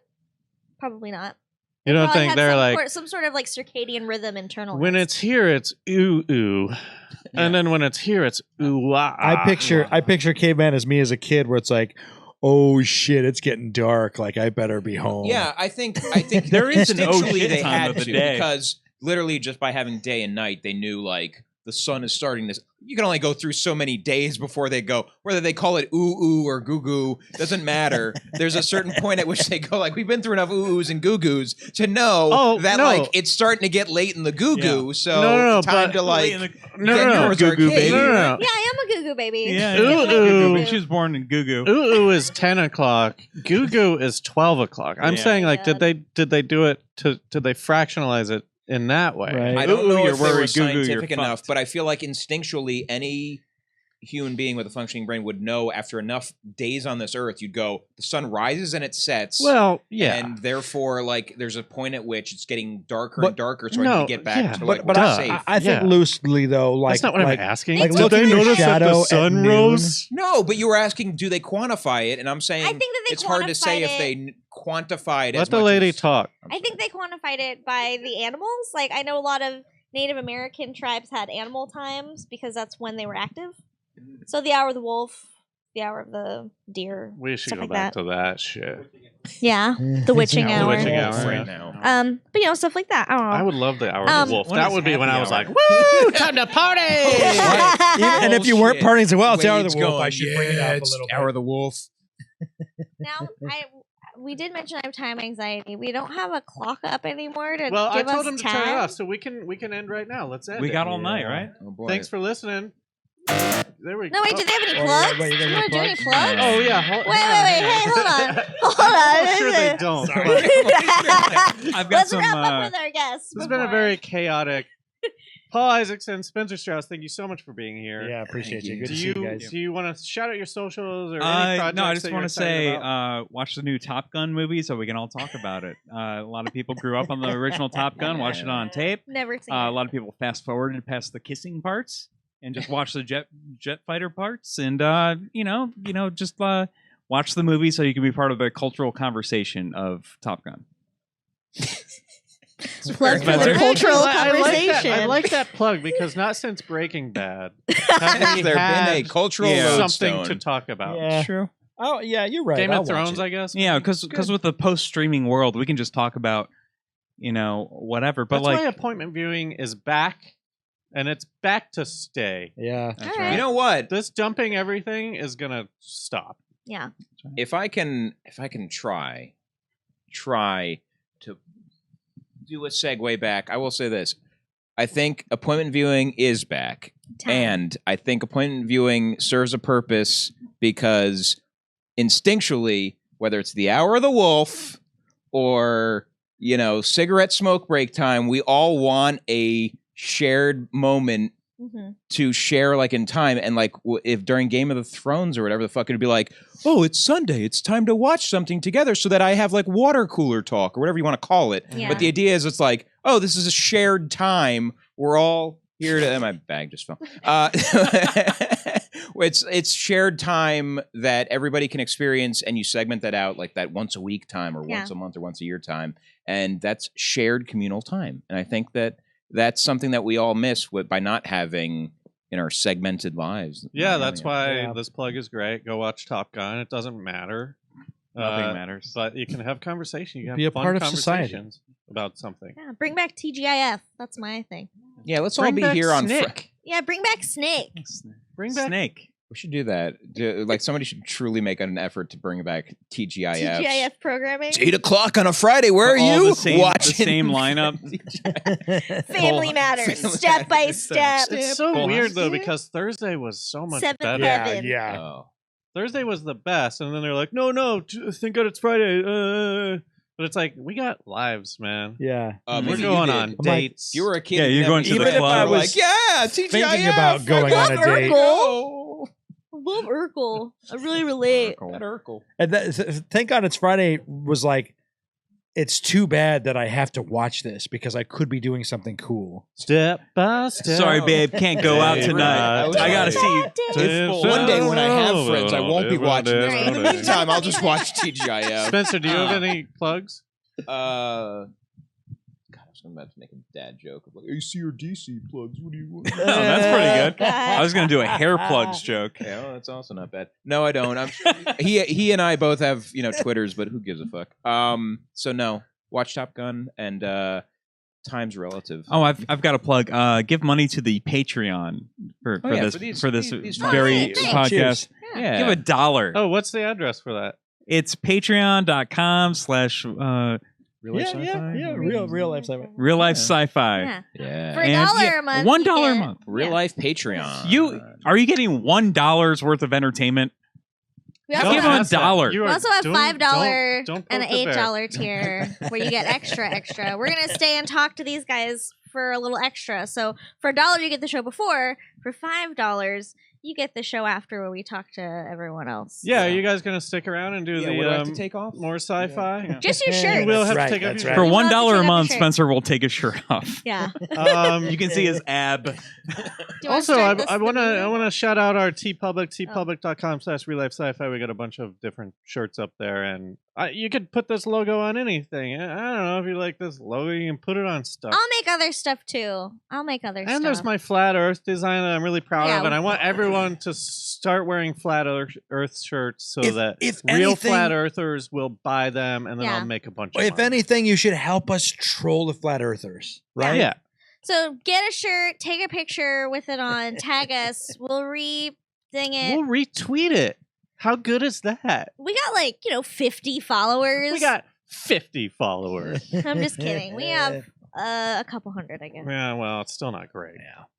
[SPEAKER 3] Probably not.
[SPEAKER 1] You don't
[SPEAKER 3] Probably
[SPEAKER 1] think
[SPEAKER 3] had
[SPEAKER 1] they're
[SPEAKER 3] some
[SPEAKER 1] like,
[SPEAKER 3] some sort of like circadian rhythm internal.
[SPEAKER 1] when it's here, it's ooh ooh, and then when it's here, it's ooh ah.
[SPEAKER 2] I picture caveman as me as a kid, where it's like, oh shit, it's getting dark. Like I better be home.
[SPEAKER 4] Yeah, I think
[SPEAKER 5] There is an oh
[SPEAKER 4] instinctually
[SPEAKER 5] shit
[SPEAKER 4] they
[SPEAKER 5] time
[SPEAKER 4] had
[SPEAKER 5] of the
[SPEAKER 4] to
[SPEAKER 5] day.
[SPEAKER 4] because literally just by having day and night, they knew like the sun is starting this. You can only go through so many days before they go. Whether they call it ooh ooh or goo goo doesn't matter. There's a certain point at which they go like, we've been through enough ooh oohs and goo goos to know that
[SPEAKER 1] no.
[SPEAKER 4] like it's starting to get late in the goo goo. So
[SPEAKER 1] No,
[SPEAKER 4] time
[SPEAKER 1] but-
[SPEAKER 4] to like
[SPEAKER 1] no,
[SPEAKER 4] get
[SPEAKER 1] no,
[SPEAKER 4] towards
[SPEAKER 5] Goo Goo
[SPEAKER 4] arcade.
[SPEAKER 5] baby.
[SPEAKER 1] no.
[SPEAKER 3] Yeah, I am a goo goo baby.
[SPEAKER 5] Yeah,
[SPEAKER 1] Ooh,
[SPEAKER 5] yeah.
[SPEAKER 1] ooh.
[SPEAKER 5] She was born in Goo Goo.
[SPEAKER 1] Ooh ooh is 10 o'clock. Goo goo is 12 o'clock. I'm
[SPEAKER 5] Yeah.
[SPEAKER 1] saying like,
[SPEAKER 3] God.
[SPEAKER 1] did they do it did they fractionalize it in that way?
[SPEAKER 2] Right.
[SPEAKER 4] I don't
[SPEAKER 5] Ooh,
[SPEAKER 4] know
[SPEAKER 5] you're
[SPEAKER 4] if they were
[SPEAKER 5] worried, goo goo, you're
[SPEAKER 4] scientific enough,
[SPEAKER 5] fucked.
[SPEAKER 4] but I feel like instinctually any human being with a functioning brain would know after enough days on this earth, you'd go, the sun rises and it sets.
[SPEAKER 1] Well, yeah.
[SPEAKER 4] And therefore, like, there's a point at which it's getting darker
[SPEAKER 2] But-
[SPEAKER 4] and darker, so I
[SPEAKER 1] no,
[SPEAKER 4] need to get back
[SPEAKER 1] yeah.
[SPEAKER 4] to
[SPEAKER 2] But
[SPEAKER 4] like
[SPEAKER 2] but
[SPEAKER 1] duh.
[SPEAKER 4] safe.
[SPEAKER 2] I think
[SPEAKER 1] Yeah.
[SPEAKER 2] loosely though, like
[SPEAKER 1] That's not what
[SPEAKER 2] like,
[SPEAKER 1] I'm asking.
[SPEAKER 2] like
[SPEAKER 1] Did
[SPEAKER 2] looking
[SPEAKER 1] they
[SPEAKER 2] at
[SPEAKER 1] notice that
[SPEAKER 2] shadow
[SPEAKER 1] the
[SPEAKER 2] at
[SPEAKER 1] sun
[SPEAKER 2] noon.
[SPEAKER 1] rose?
[SPEAKER 4] No, but you were asking, do they quantify it? And I'm saying
[SPEAKER 3] I think that they
[SPEAKER 4] it's hard to say
[SPEAKER 3] quantified
[SPEAKER 4] if
[SPEAKER 3] it.
[SPEAKER 4] they quantified it.
[SPEAKER 1] Let the lady talk.
[SPEAKER 3] I think they quantified it by the animals. Like I know a lot of Native American tribes had animal times because that's when they were active. So the hour of the wolf, the hour of the deer.
[SPEAKER 1] We should
[SPEAKER 3] Stuff
[SPEAKER 1] go
[SPEAKER 3] like
[SPEAKER 1] back
[SPEAKER 3] that.
[SPEAKER 1] to that shit.
[SPEAKER 3] Yeah, the witching
[SPEAKER 1] The
[SPEAKER 3] hour.
[SPEAKER 1] witching hour.
[SPEAKER 4] right
[SPEAKER 1] yeah.
[SPEAKER 4] now.
[SPEAKER 3] But you know stuff like that. I don't know.
[SPEAKER 1] I would love the hour of the wolf.
[SPEAKER 5] When
[SPEAKER 1] That
[SPEAKER 5] is
[SPEAKER 1] would be when
[SPEAKER 5] happy
[SPEAKER 1] I was
[SPEAKER 5] hour?
[SPEAKER 1] like, woo, time to party!
[SPEAKER 2] And if you weren't
[SPEAKER 4] Bullshit.
[SPEAKER 2] partying, say, well, it's the hour of
[SPEAKER 4] Wade's
[SPEAKER 2] the wolf. I
[SPEAKER 4] going,
[SPEAKER 2] should bring it
[SPEAKER 4] "Yeah,
[SPEAKER 2] up a
[SPEAKER 4] it's
[SPEAKER 2] little
[SPEAKER 4] Hour
[SPEAKER 2] bit.
[SPEAKER 4] of the wolf.
[SPEAKER 3] Now, we did mention I have time anxiety. We don't have a clock up anymore to
[SPEAKER 1] Well, I
[SPEAKER 3] give
[SPEAKER 1] told
[SPEAKER 3] us
[SPEAKER 1] him to
[SPEAKER 3] time.
[SPEAKER 1] turn it off, so we can end right now. Let's end.
[SPEAKER 5] We
[SPEAKER 1] it.
[SPEAKER 5] got all night, right?
[SPEAKER 4] Oh boy.
[SPEAKER 1] Thanks for listening. There we go.
[SPEAKER 3] No, wait, did they have any
[SPEAKER 2] Oh,
[SPEAKER 3] plugs?
[SPEAKER 2] wait, you
[SPEAKER 3] Do
[SPEAKER 2] got
[SPEAKER 3] you
[SPEAKER 2] any
[SPEAKER 3] want to do any
[SPEAKER 2] plugs?
[SPEAKER 3] plugs?
[SPEAKER 1] Oh yeah.
[SPEAKER 3] Wait, hey, hold on. Hold on.
[SPEAKER 1] I'm sure they don't. but
[SPEAKER 5] I've got
[SPEAKER 3] Let's
[SPEAKER 5] some.
[SPEAKER 3] wrap up with our guests.
[SPEAKER 1] This has been a
[SPEAKER 3] before-
[SPEAKER 1] very chaotic. Paul Isakson, Spencer Strauss, thank you so much for being here.
[SPEAKER 2] Yeah, appreciate
[SPEAKER 4] Thank
[SPEAKER 2] you.
[SPEAKER 4] you.
[SPEAKER 2] Good
[SPEAKER 1] Do
[SPEAKER 2] to see
[SPEAKER 1] you
[SPEAKER 2] you guys.
[SPEAKER 1] do you want to shout out your socials or any projects?
[SPEAKER 5] No, I just
[SPEAKER 1] that
[SPEAKER 5] want
[SPEAKER 1] you're
[SPEAKER 5] to say,
[SPEAKER 1] excited about?
[SPEAKER 5] watch the new Top Gun movie so we can all talk about it. A lot of people grew up on the original Top Gun, watched it on tape.
[SPEAKER 3] Never seen
[SPEAKER 5] A
[SPEAKER 3] it.
[SPEAKER 5] lot of people fast forwarded past the kissing parts and just watch the jet fighter parts, and just watch the movie so you can be part of the cultural conversation of Top Gun.
[SPEAKER 3] Plug for the
[SPEAKER 5] Spencer.
[SPEAKER 3] cultural
[SPEAKER 1] I
[SPEAKER 3] conversation.
[SPEAKER 1] I like that plug because not since Breaking Bad have
[SPEAKER 4] Has
[SPEAKER 1] we
[SPEAKER 4] there been
[SPEAKER 1] had
[SPEAKER 4] a cultural
[SPEAKER 1] something
[SPEAKER 4] lodestone?
[SPEAKER 1] to talk about.
[SPEAKER 2] Yeah.
[SPEAKER 5] True.
[SPEAKER 2] Oh, yeah, you're right.
[SPEAKER 1] Game
[SPEAKER 2] I'll
[SPEAKER 1] of
[SPEAKER 2] watch
[SPEAKER 1] Thrones,
[SPEAKER 2] it.
[SPEAKER 1] I guess.
[SPEAKER 5] Yeah, because with the post-streaming world, we can just talk about, whatever. But
[SPEAKER 1] That's
[SPEAKER 5] like,
[SPEAKER 1] why appointment viewing is back, and it's back to stay.
[SPEAKER 2] Yeah.
[SPEAKER 5] That's
[SPEAKER 3] All
[SPEAKER 5] right.
[SPEAKER 4] You know what?
[SPEAKER 1] This dumping everything is gonna stop.
[SPEAKER 3] Yeah.
[SPEAKER 4] If I can try to do a segue back, I will say this. I think appointment viewing is back.
[SPEAKER 3] Time.
[SPEAKER 4] And I think appointment viewing serves a purpose because instinctually, whether it's the hour of the wolf or, cigarette smoke break time, we all want a shared moment to share like in time. And like if during Game of the Thrones or whatever the fuck, it'd be like, oh, it's Sunday, it's time to watch something together, so that I have like water cooler talk or whatever you want to call it.
[SPEAKER 3] Yeah.
[SPEAKER 4] But the idea is it's like, oh, this is a shared time. We're all here to my bag just fell. It's shared time that everybody can experience, and you segment that out like that once a week time or once a month or once a year time. And that's shared communal time. And I think that that's something that we all miss by not having in our segmented lives.
[SPEAKER 1] Yeah, that's why this plug is great. Go watch Top Gun. It doesn't matter.
[SPEAKER 5] Nothing matters.
[SPEAKER 1] But you can have conversation. You can have
[SPEAKER 2] Be a
[SPEAKER 1] fun
[SPEAKER 2] part of society.
[SPEAKER 1] conversations about something.
[SPEAKER 3] Yeah, bring back TGIF. That's my thing.
[SPEAKER 4] Yeah, let's
[SPEAKER 1] Bring
[SPEAKER 4] all be
[SPEAKER 1] back
[SPEAKER 4] here on
[SPEAKER 1] Snick.
[SPEAKER 3] Yeah, bring back Snake.
[SPEAKER 1] Bring back
[SPEAKER 5] Snake.
[SPEAKER 4] We should do that. Like somebody should truly make an effort to bring back TGIF.
[SPEAKER 3] TGIF programming.
[SPEAKER 4] It's 8:00 on a Friday. Where are
[SPEAKER 5] All
[SPEAKER 4] you?
[SPEAKER 5] the same,
[SPEAKER 4] watching
[SPEAKER 5] the same lineup.
[SPEAKER 3] Family Matters.
[SPEAKER 4] Family
[SPEAKER 3] Step by
[SPEAKER 4] Matters.
[SPEAKER 3] step.
[SPEAKER 1] It's so
[SPEAKER 5] Full
[SPEAKER 1] weird
[SPEAKER 5] House.
[SPEAKER 1] though, because Thursday was so much
[SPEAKER 3] Seventh
[SPEAKER 1] better.
[SPEAKER 3] Heaven.
[SPEAKER 2] Yeah.
[SPEAKER 4] Oh.
[SPEAKER 1] Thursday was the best, and then they're like, no, thank God it's Friday. But it's like, we got lives, man.
[SPEAKER 2] Yeah.
[SPEAKER 1] We're
[SPEAKER 4] maybe you
[SPEAKER 1] going
[SPEAKER 4] did.
[SPEAKER 1] on
[SPEAKER 2] I'm like,
[SPEAKER 1] dates.
[SPEAKER 4] If you were a kid,
[SPEAKER 5] Yeah, you're
[SPEAKER 4] you'd
[SPEAKER 5] going to
[SPEAKER 4] never
[SPEAKER 5] the
[SPEAKER 4] even
[SPEAKER 5] club.
[SPEAKER 4] if I was
[SPEAKER 2] was
[SPEAKER 4] like, yeah, TGIF.
[SPEAKER 2] thinking about going
[SPEAKER 3] love
[SPEAKER 2] on a date.
[SPEAKER 3] Urkel. I love Urkel. I really relate.
[SPEAKER 4] That Urkel.
[SPEAKER 2] And thank God it's Friday was like, it's too bad that I have to watch this because I could be doing something cool.
[SPEAKER 1] Step by step.
[SPEAKER 5] Sorry, babe, can't go out
[SPEAKER 1] Hey,
[SPEAKER 5] tonight.
[SPEAKER 1] right.
[SPEAKER 5] I gotta see.
[SPEAKER 4] One day when I have friends, I won't be watching this.
[SPEAKER 3] Right.
[SPEAKER 4] In the meantime, I'll just watch TGIF.
[SPEAKER 1] Spencer, do you have any plugs?
[SPEAKER 4] God, I was about to make a dad joke of like AC or DC plugs. What do you want?
[SPEAKER 5] Oh, that's pretty good. I was gonna do a hair plugs joke.
[SPEAKER 4] Yeah, well, that's also not bad. No, I don't. I'm sure he and I both have Twitters, but who gives a fuck? So no, watch Top Gun, and time's relative.
[SPEAKER 5] Oh, I've got a plug. Give money to the Patreon for this
[SPEAKER 4] these
[SPEAKER 5] very
[SPEAKER 3] thanks.
[SPEAKER 5] podcast.
[SPEAKER 2] Cheers.
[SPEAKER 4] Yeah,
[SPEAKER 5] Give $1.
[SPEAKER 1] Oh, what's the address for that?
[SPEAKER 5] It's patreon.com/real
[SPEAKER 2] Real life sci-fi.
[SPEAKER 5] life sci-fi.
[SPEAKER 3] Yeah.
[SPEAKER 4] yeah.
[SPEAKER 3] For
[SPEAKER 5] And
[SPEAKER 3] $1 a month.
[SPEAKER 5] $1
[SPEAKER 3] you
[SPEAKER 5] a
[SPEAKER 3] get-
[SPEAKER 5] month.
[SPEAKER 4] Real life Patreon.
[SPEAKER 5] Are you getting $1 worth of entertainment?
[SPEAKER 3] We
[SPEAKER 5] Give
[SPEAKER 3] also
[SPEAKER 5] him
[SPEAKER 3] have,
[SPEAKER 5] a dollar.
[SPEAKER 1] You
[SPEAKER 3] we
[SPEAKER 1] are-
[SPEAKER 3] also have
[SPEAKER 1] don't-
[SPEAKER 3] $5
[SPEAKER 1] don't
[SPEAKER 3] and an
[SPEAKER 1] poke the bear.
[SPEAKER 3] $8 tier where you get extra. We're gonna stay and talk to these guys for a little extra. So for $1 you get the show before. For $5 you get the show after where we talk to everyone else.
[SPEAKER 1] Yeah, are you guys going to stick around and do
[SPEAKER 4] Yeah, what do I have
[SPEAKER 1] the
[SPEAKER 4] to take off?
[SPEAKER 1] more sci-fi?
[SPEAKER 4] Yeah.
[SPEAKER 3] Just your
[SPEAKER 2] Yeah,
[SPEAKER 3] shirt.
[SPEAKER 1] You will have
[SPEAKER 2] That's
[SPEAKER 1] to take
[SPEAKER 2] right,
[SPEAKER 1] off
[SPEAKER 2] that's
[SPEAKER 1] your
[SPEAKER 2] right.
[SPEAKER 5] For
[SPEAKER 3] We'd love to
[SPEAKER 5] $1
[SPEAKER 3] take
[SPEAKER 5] a
[SPEAKER 3] off
[SPEAKER 5] month,
[SPEAKER 3] your shirt.
[SPEAKER 5] Spencer will take his shirt off.
[SPEAKER 3] Yeah.
[SPEAKER 5] You can see his ab.
[SPEAKER 3] Do you wanna
[SPEAKER 1] Also,
[SPEAKER 3] start this
[SPEAKER 1] I want
[SPEAKER 3] thing?
[SPEAKER 1] to shout out our TeePublic, tpublic.com/RealLifeSciFi. We got a bunch of different shirts up there, and you could put this logo on anything. I don't know if you like this logo, you can put it on stuff.
[SPEAKER 3] I'll make other stuff too.
[SPEAKER 1] And there's my flat Earth design that I'm really proud
[SPEAKER 3] Yeah,
[SPEAKER 1] of, and I want everyone to start wearing flat Earth shirts so that real
[SPEAKER 2] anything,
[SPEAKER 1] flat Earthers will buy them, and then
[SPEAKER 3] Yeah.
[SPEAKER 1] I'll make a bunch of
[SPEAKER 2] if
[SPEAKER 1] money.
[SPEAKER 2] anything, you should help us troll the flat earthers, right?
[SPEAKER 1] Yeah.
[SPEAKER 3] So get a shirt, take a picture with it on, tag us. We'll thing it.
[SPEAKER 1] We'll retweet it. How good is that?
[SPEAKER 3] We got 50 followers.
[SPEAKER 1] We got 50 followers.
[SPEAKER 3] I'm just kidding. We have a couple hundred, I guess.
[SPEAKER 1] Yeah, well, it's still not great.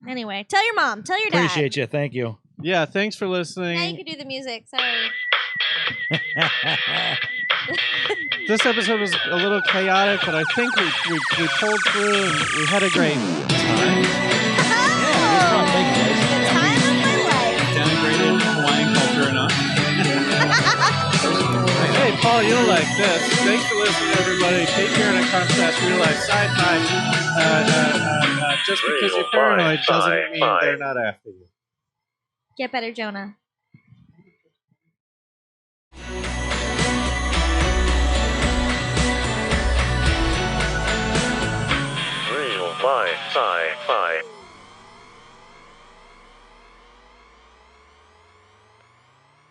[SPEAKER 3] Anyway, tell your mom, tell your dad.
[SPEAKER 2] Appreciate you. Thank you.
[SPEAKER 1] Yeah, thanks for
[SPEAKER 3] Now you
[SPEAKER 1] listening.
[SPEAKER 3] can do the music. Sorry.
[SPEAKER 1] This episode was a little chaotic, but I think we pulled through and we had a great time.
[SPEAKER 3] Oh, the time of my life.
[SPEAKER 5] Denigrated Hawaiian culture enough.
[SPEAKER 1] Hey, Paul, you'll like this. Thanks for listening, everybody. Patreon.com/RealLifeSci-Fi. Just because you're paranoid doesn't mean they're not after you.
[SPEAKER 3] Get better, Jonah.
[SPEAKER 6] Real Life Sci-Fi.